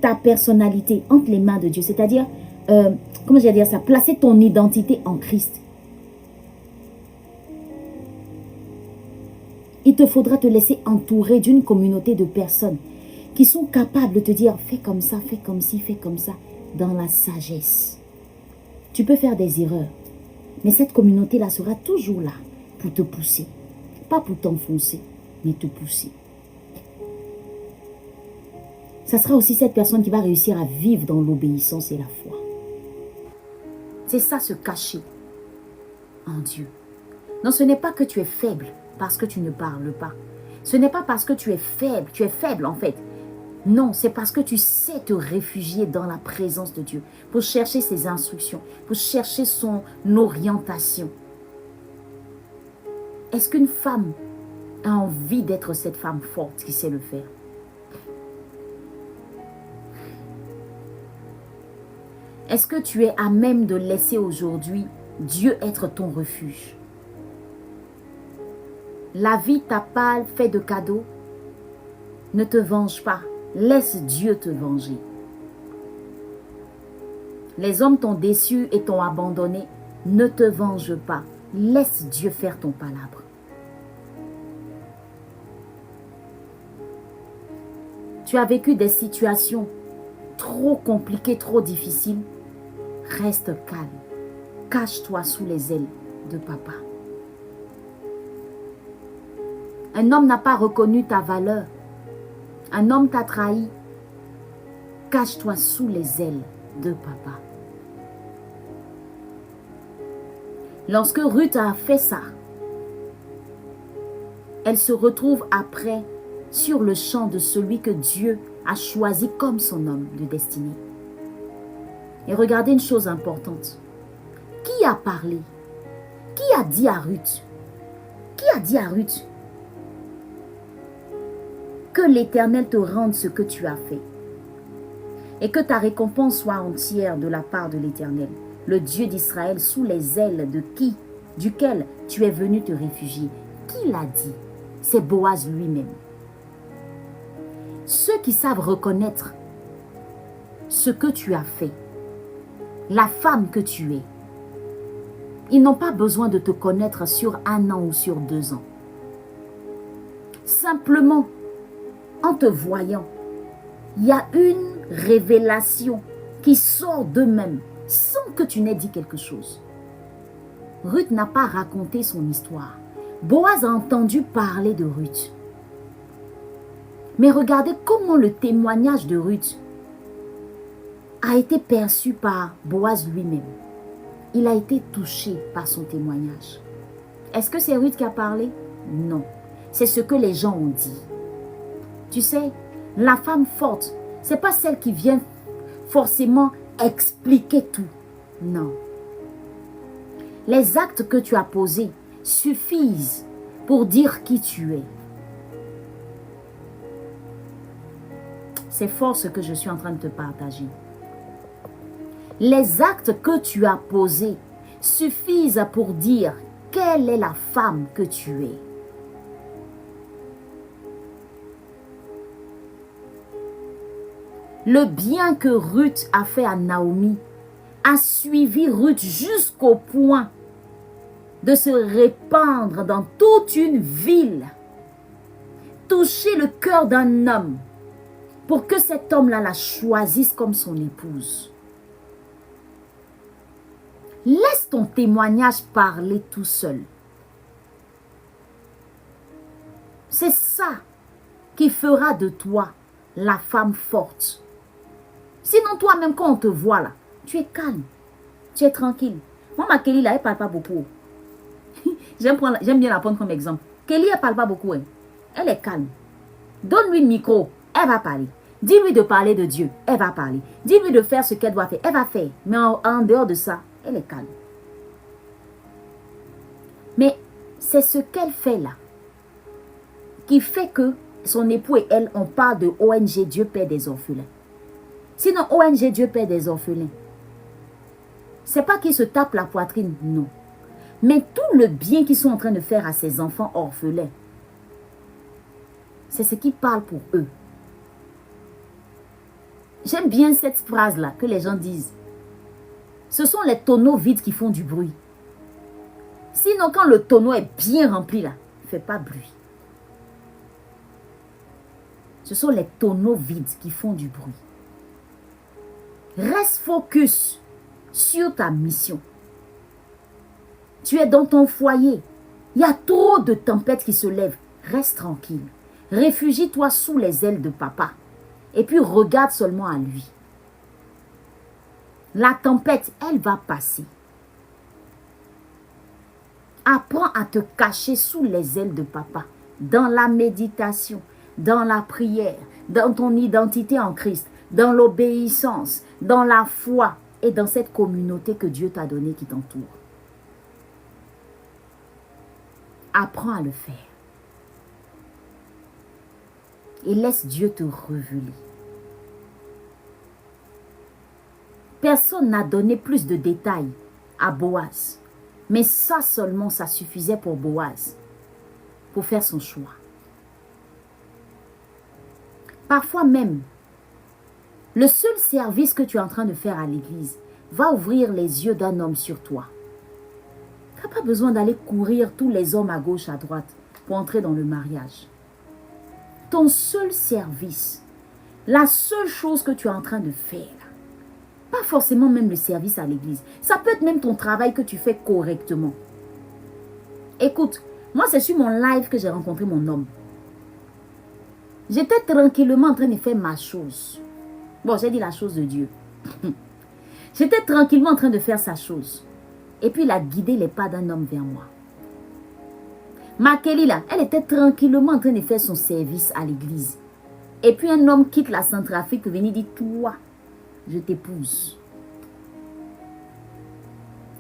ta personnalité entre les mains de Dieu. C'est-à-dire, comment je vais dire ça? Placer ton identité en Christ. Il te faudra te laisser entourer d'une communauté de personnes qui sont capables de te dire, fais comme ça, fais comme ci, fais comme ça, dans la sagesse. Tu peux faire des erreurs, mais cette communauté-là sera toujours là pour te pousser. Pas pour t'enfoncer, mais te pousser. Ça sera aussi cette personne qui va réussir à vivre dans l'obéissance et la foi. C'est ça, se cacher en Dieu. Non, ce n'est pas que tu es faible parce que tu ne parles pas. Ce n'est pas parce que tu es faible en fait. Non, c'est parce que tu sais te réfugier dans la présence de Dieu pour chercher ses instructions, pour chercher son orientation. Est-ce qu'une femme a envie d'être cette femme forte qui sait le faire? Est-ce que tu es à même de laisser aujourd'hui Dieu être ton refuge? La vie t'a pas fait de cadeau. Ne te venge pas. Laisse Dieu te venger. Les hommes t'ont déçu et t'ont abandonné. Ne te venge pas. Laisse Dieu faire ton palabre. Tu as vécu des situations trop compliquées, trop difficiles. Reste calme. Cache-toi sous les ailes de papa. Un homme n'a pas reconnu ta valeur. Un homme t'a trahi. Cache-toi sous les ailes de papa. Lorsque Ruth a fait ça, elle se retrouve après sur le champ de celui que Dieu a choisi comme son homme de destinée. Et regardez une chose importante. Qui a parlé? Qui a dit à Ruth? Qui a dit à Ruth que l'Éternel te rende ce que tu as fait et que ta récompense soit entière de la part de l'Éternel, le Dieu d'Israël, sous les ailes de qui, duquel tu es venu te réfugier? Qui l'a dit? C'est Boaz lui-même. Ceux qui savent reconnaître ce que tu as fait, la femme que tu es, ils n'ont pas besoin de te connaître sur 1 an ou sur 2 ans. Simplement, en te voyant, il y a une révélation qui sort d'eux-mêmes sans que tu n'aies dit quelque chose. Ruth n'a pas raconté son histoire. Boaz a entendu parler de Ruth. Mais regardez comment le témoignage de Ruth a été perçu par Boaz lui-même. Il a été touché par son témoignage. Est-ce que c'est Ruth qui a parlé? Non. C'est ce que les gens ont dit. Tu sais, la femme forte, ce n'est pas celle qui vient forcément expliquer tout. Non. Les actes que tu as posés suffisent pour dire qui tu es. C'est fort ce que je suis en train de te partager. Les actes que tu as posés suffisent pour dire quelle est la femme que tu es. Le bien que Ruth a fait à Naomi a suivi Ruth jusqu'au point de se répandre dans toute une ville, toucher le cœur d'un homme pour que cet homme-là la choisisse comme son épouse. Laisse ton témoignage parler tout seul. C'est ça qui fera de toi la femme forte. Sinon, toi-même, quand on te voit là, tu es calme, tu es tranquille. Moi, ma Kelly, là, elle ne parle pas beaucoup. J'aime bien la prendre comme exemple. Kelly, elle ne parle pas beaucoup. Hein. Elle est calme. Donne-lui le micro, elle va parler. Dis-lui de parler de Dieu, elle va parler. Dis-lui de faire ce qu'elle doit faire, elle va faire. Mais en dehors de ça, elle est calme. Mais c'est ce qu'elle fait là qui fait que son époux et elle, on parle de ONG Dieu Père des orphelins. Sinon, ONG Dieu Père des orphelins, c'est pas qu'ils se tapent la poitrine, non. Mais tout le bien qu'ils sont en train de faire à ces enfants orphelins, c'est ce qu'ils parlent pour eux. J'aime bien cette phrase-là que les gens disent. Ce sont les tonneaux vides qui font du bruit. Sinon, quand le tonneau est bien rempli, là, il ne fait pas bruit. Ce sont les tonneaux vides qui font du bruit. Reste focus sur ta mission. Tu es dans ton foyer. Il y a trop de tempêtes qui se lèvent. Reste tranquille. Réfugie-toi sous les ailes de papa. Et puis regarde seulement à lui. La tempête, elle va passer. Apprends à te cacher sous les ailes de papa, dans la méditation, dans la prière, dans ton identité en Christ, dans l'obéissance, dans la foi et dans cette communauté que Dieu t'a donnée qui t'entoure. Apprends à le faire. Et laisse Dieu te révéler. Personne n'a donné plus de détails à Boaz. Mais ça seulement, ça suffisait pour Boaz, pour faire son choix. Parfois même, le seul service que tu es en train de faire à l'église va ouvrir les yeux d'un homme sur toi. Tu n'as pas besoin d'aller courir tous les hommes à gauche, à droite pour entrer dans le mariage. Ton seul service, la seule chose que tu es en train de faire, pas forcément même le service à l'église, ça peut être même ton travail que tu fais correctement. Écoute, moi c'est sur mon live que j'ai rencontré mon homme. J'étais tranquillement en train de faire ma chose. Bon, j'ai dit la chose de Dieu. J'étais tranquillement en train de faire sa chose. Et puis il a guidé les pas d'un homme vers moi. Ma Kelly là, elle était tranquillement en train de faire son service à l'église. Et puis un homme quitte la Centrafrique pour venir dire, toi, je t'épouse.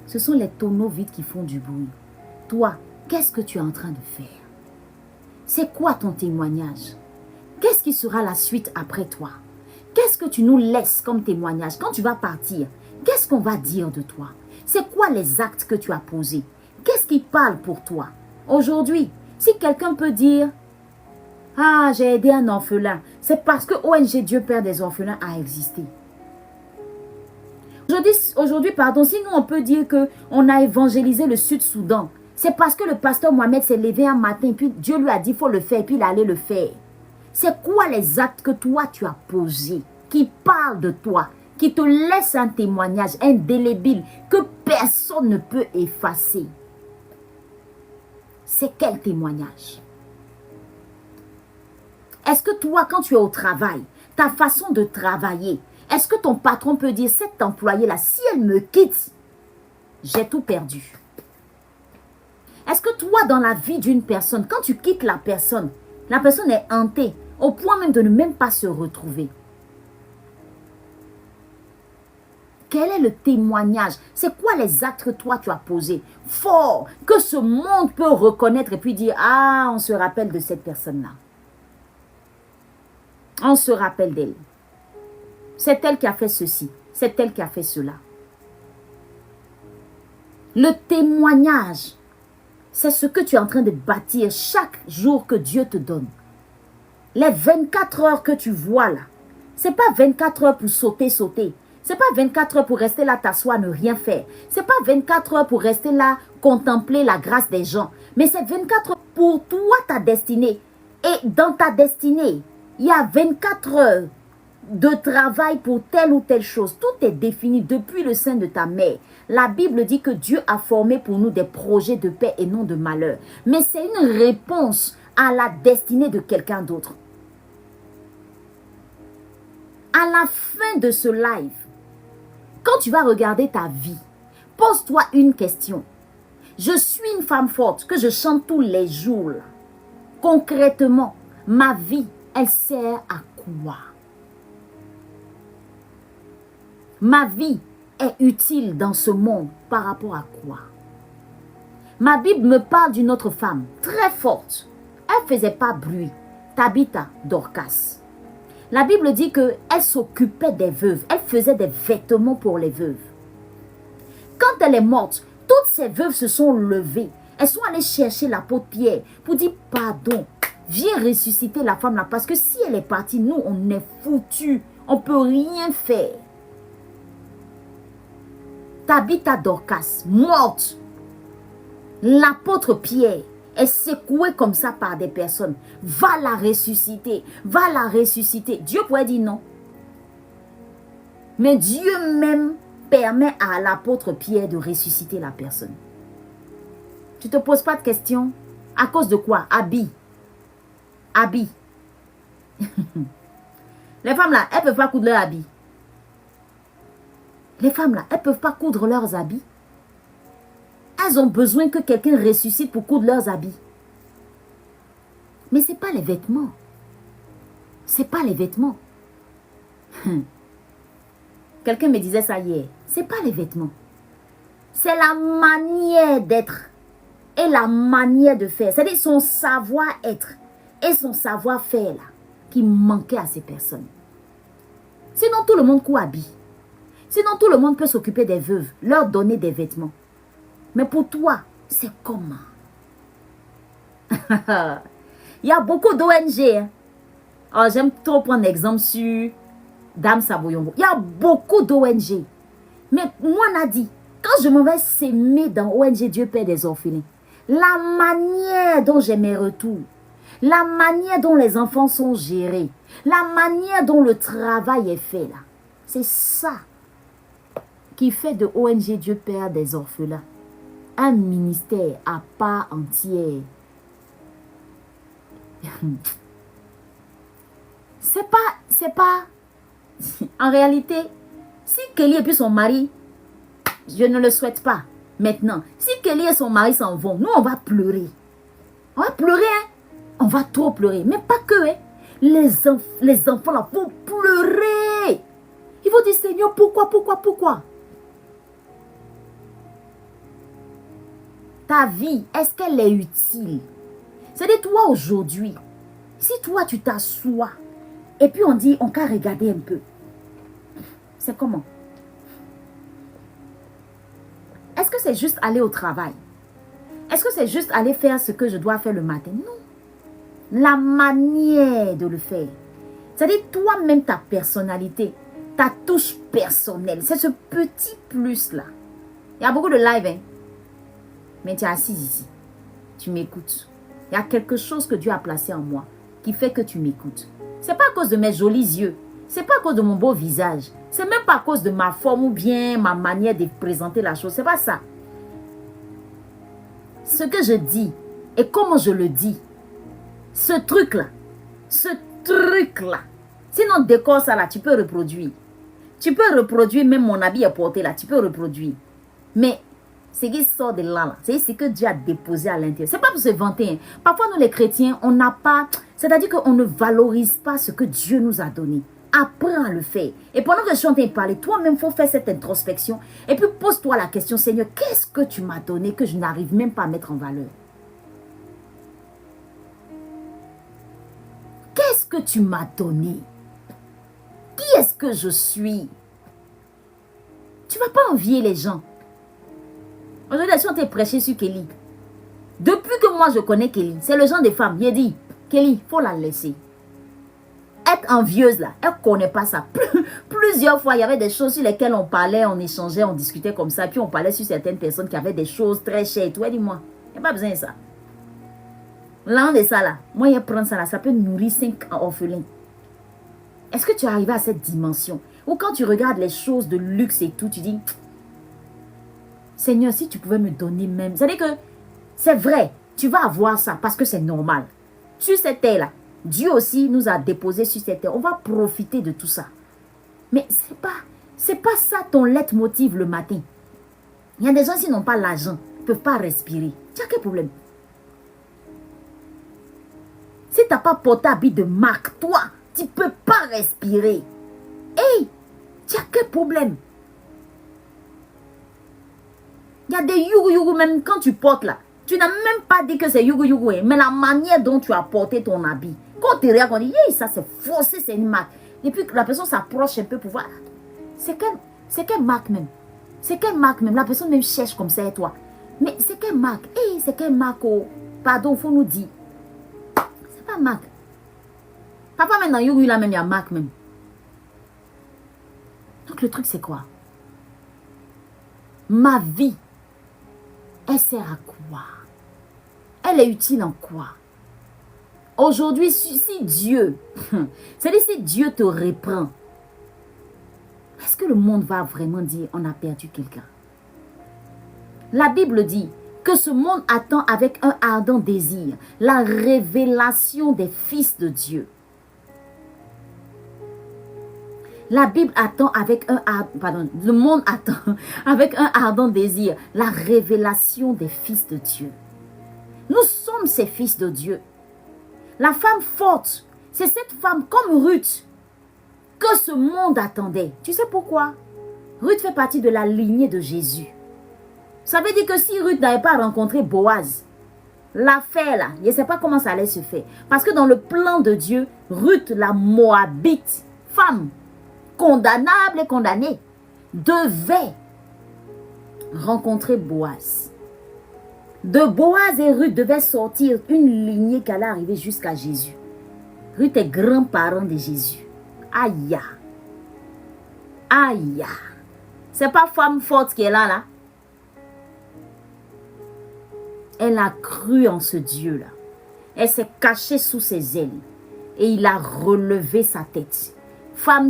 Ce sont les tonneaux vides qui font du bruit. Toi, qu'est-ce que tu es en train de faire? C'est quoi ton témoignage? Qu'est-ce qui sera la suite après toi? Qu'est-ce que tu nous laisses comme témoignage? Quand tu vas partir, qu'est-ce qu'on va dire de toi? C'est quoi les actes que tu as posés? Qu'est-ce qui parle pour toi? Aujourd'hui, si quelqu'un peut dire, ah, j'ai aidé un orphelin, c'est parce que ONG Dieu Père des orphelins a existé. Aujourd'hui, pardon, si nous on peut dire qu'on a évangélisé le Sud-Soudan, c'est parce que le pasteur Mohamed s'est levé un matin, puis Dieu lui a dit, il faut le faire, et puis il allait le faire. C'est quoi les actes que toi tu as posés, qui parlent de toi, qui te laissent un témoignage indélébile, que personne ne peut effacer? C'est quel témoignage? Est-ce que toi, quand tu es au travail, ta façon de travailler, est-ce que ton patron peut dire, cet employé-là, si elle me quitte, j'ai tout perdu? Est-ce que toi, dans la vie d'une personne, quand tu quittes la personne est hantée, au point même de ne même pas se retrouver? Quel est le témoignage? C'est quoi les actes que toi tu as posés? Fort, que ce monde peut reconnaître et puis dire, ah, on se rappelle de cette personne-là. On se rappelle d'elle. C'est elle qui a fait ceci. C'est elle qui a fait cela. Le témoignage, c'est ce que tu es en train de bâtir chaque jour que Dieu te donne. Les 24 heures que tu vois là, ce n'est pas 24 heures pour sauter. Ce n'est pas 24 heures pour rester là, t'asseoir, ne rien faire. Ce n'est pas 24 heures pour rester là, contempler la grâce des gens. Mais c'est 24 heures pour toi, ta destinée. Et dans ta destinée, il y a 24 heures de travail pour telle ou telle chose. Tout est défini depuis le sein de ta mère. La Bible dit que Dieu a formé pour nous des projets de paix et non de malheur. Mais c'est une réponse à la destinée de quelqu'un d'autre. À la fin de ce live, quand tu vas regarder ta vie, pose-toi une question. Je suis une femme forte que je chante tous les jours. Concrètement, ma vie, elle sert à quoi? Ma vie est utile dans ce monde par rapport à quoi? Ma Bible me parle d'une autre femme très forte. Elle ne faisait pas bruit. Tabitha Dorcas. La Bible dit qu'elle s'occupait des veuves. Elle faisait des vêtements pour les veuves. Quand elle est morte, toutes ces veuves se sont levées. Elles sont allées chercher l'apôtre Pierre pour dire pardon. Viens ressusciter la femme là parce que si elle est partie, nous on est foutus. On ne peut rien faire. Tabitha Dorcas, morte. L'apôtre Pierre est secoué comme ça par des personnes. Va la ressusciter. Va la ressusciter. Dieu pourrait dire non. Mais Dieu même permet à l'apôtre Pierre de ressusciter la personne. Tu ne te poses pas de questions. À cause de quoi? Habits. Habits. Les femmes là, elles ne peuvent pas coudre leurs habits. Les femmes là, elles ne peuvent pas coudre leurs habits. Elles ont besoin que quelqu'un ressuscite pour coudre leurs habits. Mais ce n'est pas les vêtements. Ce n'est pas les vêtements. Quelqu'un me disait ça hier. Ce n'est pas les vêtements. C'est la manière d'être et la manière de faire. C'est-à-dire son savoir-être et son savoir-faire là qui manquait à ces personnes. Sinon, tout le monde cohabite. Sinon, tout le monde peut s'occuper des veuves, leur donner des vêtements. Mais pour toi, c'est comment? Il y a beaucoup d'ONG. Hein? Oh, j'aime trop prendre l'exemple sur Dame Saboyombo. Il y a beaucoup d'ONG. Mais moi, Nadi, quand je me vais s'aimer dans ONG Dieu Père des orphelins, la manière dont j'ai mes retours, la manière dont les enfants sont gérés, la manière dont le travail est fait là, c'est ça qui fait de ONG Dieu Père des orphelins un ministère à part entière. C'est pas, en réalité, si Kelly et puis son mari, je ne le souhaite pas maintenant, si Kelly et son mari s'en vont, nous on va pleurer. On va pleurer, hein? On va trop pleurer, mais pas que, hein? Les enfants là vont pleurer. Ils vont dire, Seigneur, pourquoi? Ta vie, est-ce qu'elle est utile? C'est-à-dire, toi aujourd'hui, si toi tu t'assois, et puis on dit, on va regarder un peu. C'est comment? Est-ce que c'est juste aller au travail? Est-ce que c'est juste aller faire ce que je dois faire le matin? Non. La manière de le faire. C'est-à-dire, toi-même, ta personnalité, ta touche personnelle, c'est ce petit plus-là. Il y a beaucoup de live, hein? Mais tu es assise ici. Tu m'écoutes. Il y a quelque chose que Dieu a placé en moi qui fait que tu m'écoutes. Ce n'est pas à cause de mes jolis yeux. Ce n'est pas à cause de mon beau visage. Ce n'est même pas à cause de ma forme ou bien ma manière de présenter la chose. Ce n'est pas ça. Ce que je dis et comment je le dis, ce truc-là, sinon décore ça là, tu peux reproduire. Tu peux reproduire, même mon habit est porté là, tu peux reproduire. Mais ce qui sort de là, c'est ce que Dieu a déposé à l'intérieur. Ce n'est pas pour se vanter. Hein. Parfois, nous les chrétiens, on n'a pas... C'est-à-dire qu'on ne valorise pas ce que Dieu nous a donné. Apprends à le faire. Et pendant que je suis en train de parler, toi-même, il faut faire cette introspection. Et puis, pose-toi la question, Seigneur, qu'est-ce que tu m'as donné que je n'arrive même pas à mettre en valeur? Qu'est-ce que tu m'as donné? Qui est-ce que je suis? Tu ne vas pas envier les gens. Aujourd'hui, je suis en train de prêcher sur Kelly. Depuis que moi, je connais Kelly, c'est le genre de femme. Il dit, Kelly, il faut la laisser. Être envieuse, là, elle ne connaît pas ça. Plusieurs fois, il y avait des choses sur lesquelles on parlait, on échangeait, on discutait comme ça. Puis on parlait sur certaines personnes qui avaient des choses très chères et tout. Elle dit, moi, il n'y a pas besoin de ça. L'un de ça, là, moi, il prend ça, là, ça peut nourrir 5 orphelins. Est-ce que tu es arrivé à cette dimension? Ou quand tu regardes les choses de luxe et tout, tu dis... Seigneur, si tu pouvais me donner même... C'est-à-dire que c'est vrai, tu vas avoir ça parce que c'est normal. Sur cette terre-là, Dieu aussi nous a déposé sur cette terre. On va profiter de tout ça. Mais c'est pas ça ton leitmotiv le matin. Il y a des gens qui n'ont pas l'argent, ne peuvent pas respirer. Tu as quel problème? Si tu n'as pas porté habit de marque, toi, tu ne peux pas respirer. Hey, tu as quel problème? Il y a des yougou même quand tu portes là. Tu n'as même pas dit que c'est yougou, mais la manière dont tu as porté ton habit. Quand tu regardes, on dit, hey, ça c'est faussé, c'est une marque. Et puis la personne s'approche un peu pour voir. C'est quelle marque même? C'est quelle marque même? La personne même cherche comme ça et toi. Mais c'est quelle marque? Hey, c'est quelle marque? Oh, pardon, il faut nous dire. C'est pas marque. Papa, maintenant, yougou là même, il y a marque même. Donc le truc c'est quoi? Ma vie, elle sert à quoi? Elle est utile en quoi? Aujourd'hui, si Dieu, c'est-à-dire si Dieu te reprend, est-ce que le monde va vraiment dire on a perdu quelqu'un? La Bible dit que ce monde attend avec un ardent désir la révélation des fils de Dieu. La Bible attend avec le monde attend avec un ardent désir la révélation des fils de Dieu. Nous sommes ces fils de Dieu. La femme forte, c'est cette femme comme Ruth que ce monde attendait. Tu sais pourquoi? Ruth fait partie de la lignée de Jésus. Ça veut dire que si Ruth n'avait pas rencontré Boaz, l'affaire là, je ne sais pas comment ça allait se faire. Parce que dans le plan de Dieu, Ruth, la Moabite, femme condamnable et condamnée, devait rencontrer Boaz. De Boaz et Ruth devait sortir une lignée qui allait arriver jusqu'à Jésus. Ruth est grand-parent de Jésus. Aïe. Aïe. C'est pas femme forte qui est là. Elle a cru en ce Dieu-là. Elle s'est cachée sous ses ailes. Et il a relevé sa tête. Femme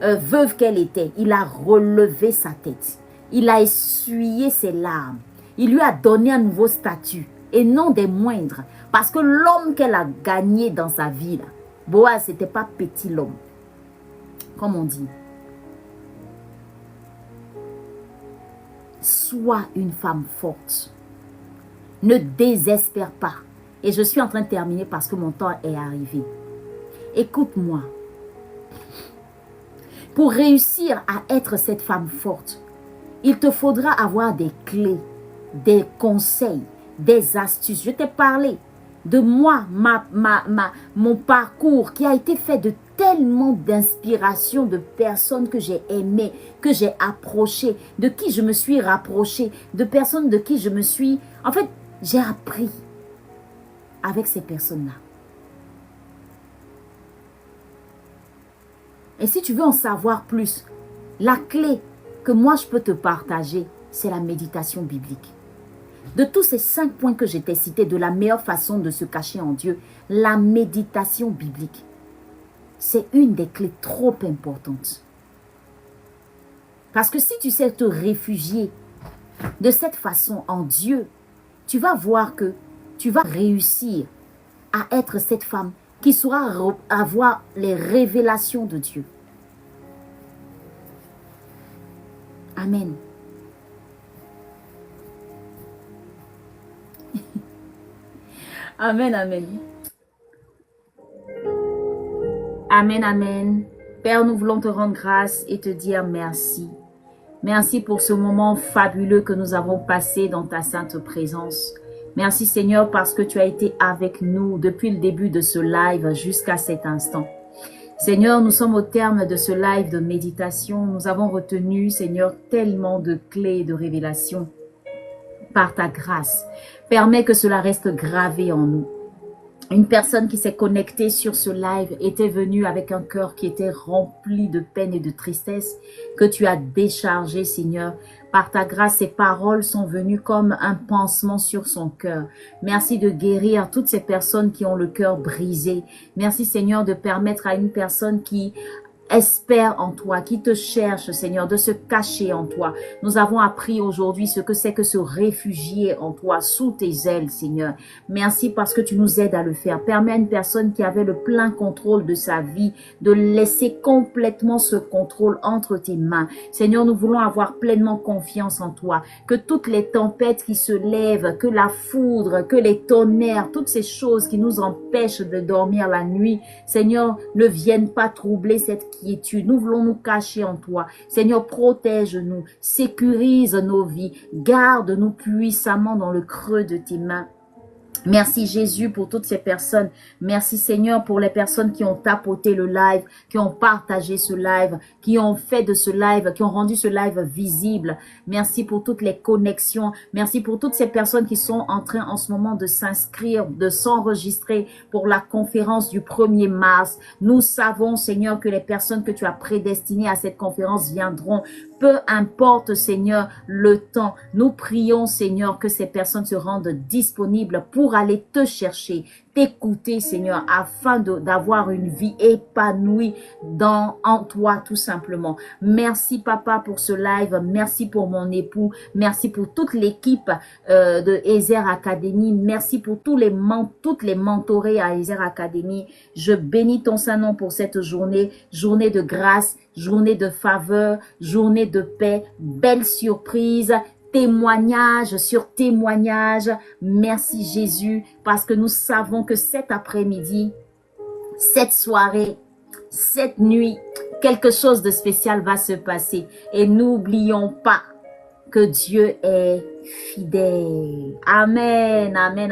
veuve qu'elle était, il a relevé sa tête. Il a essuyé ses larmes. Il lui a donné un nouveau statut. Et non des moindres. Parce que l'homme qu'elle a gagné dans sa vie, là, Boaz, ce n'était pas petit l'homme. Comme on dit. Sois une femme forte. Ne désespère pas. Et je suis en train de terminer parce que mon temps est arrivé. Écoute-moi. Pour réussir à être cette femme forte, il te faudra avoir des clés, des conseils, des astuces. Je t'ai parlé de moi, mon parcours qui a été fait de tellement d'inspiration de personnes que j'ai aimées, que j'ai approchées, de qui je me suis rapprochée, de personnes de qui je me suis... En fait, j'ai appris avec ces personnes-là. Et si tu veux en savoir plus, la clé que moi je peux te partager, c'est la méditation biblique. De tous ces 5 points que je t'ai cités, de la meilleure façon de se cacher en Dieu, la méditation biblique, c'est une des clés trop importantes. Parce que si tu sais te réfugier de cette façon en Dieu, tu vas voir que tu vas réussir à être cette femme qui saura avoir les révélations de Dieu. Amen. Amen, amen. Amen, amen. Père, nous voulons te rendre grâce et te dire merci. Merci pour ce moment fabuleux que nous avons passé dans ta sainte présence. Merci Seigneur parce que tu as été avec nous depuis le début de ce live jusqu'à cet instant. Seigneur, nous sommes au terme de ce live de méditation. Nous avons retenu, Seigneur, tellement de clés de révélation par ta grâce. Permets que cela reste gravé en nous. Une personne qui s'est connectée sur ce live était venue avec un cœur qui était rempli de peine et de tristesse que tu as déchargé, Seigneur. Par ta grâce, ces paroles sont venues comme un pansement sur son cœur. Merci de guérir toutes ces personnes qui ont le cœur brisé. Merci, Seigneur, de permettre à une personne qui espère en toi, qui te cherche, Seigneur, de se cacher en toi. Nous avons appris aujourd'hui ce que c'est que se réfugier en toi, sous tes ailes, Seigneur. Merci parce que tu nous aides à le faire. Permets à une personne qui avait le plein contrôle de sa vie de laisser complètement ce contrôle entre tes mains. Seigneur, nous voulons avoir pleinement confiance en toi. Que toutes les tempêtes qui se lèvent, que la foudre, que les tonnerres, toutes ces choses qui nous empêchent de dormir la nuit, Seigneur, ne viennent pas troubler cette quiétude. Nous voulons nous cacher en toi. Seigneur, protège-nous, sécurise nos vies, garde-nous puissamment dans le creux de tes mains. Merci Jésus pour toutes ces personnes. Merci Seigneur pour les personnes qui ont tapoté le live, qui ont partagé ce live, qui ont fait de ce live, qui ont rendu ce live visible. Merci pour toutes les connexions. Merci pour toutes ces personnes qui sont en train en ce moment de s'inscrire, de s'enregistrer pour la conférence du 1er mars. Nous savons Seigneur que les personnes que tu as prédestinées à cette conférence viendront. Peu importe, Seigneur, le temps. Nous prions, Seigneur, que ces personnes se rendent disponibles pour aller te chercher, t'écouter, Seigneur, afin d'avoir une vie épanouie en toi, tout simplement. Merci, Papa, pour ce live. Merci pour mon époux. Merci pour toute l'équipe de Ezer Academy. Merci pour toutes les mentorées à Ezer Academy. Je bénis ton Saint-Nom pour cette journée, journée de grâce, journée de faveur, journée de paix, belle surprise, témoignage sur témoignage. Merci Jésus, parce que nous savons que cet après-midi, cette soirée, cette nuit, quelque chose de spécial va se passer. Et n'oublions pas que Dieu est fidèle. Amen, amen.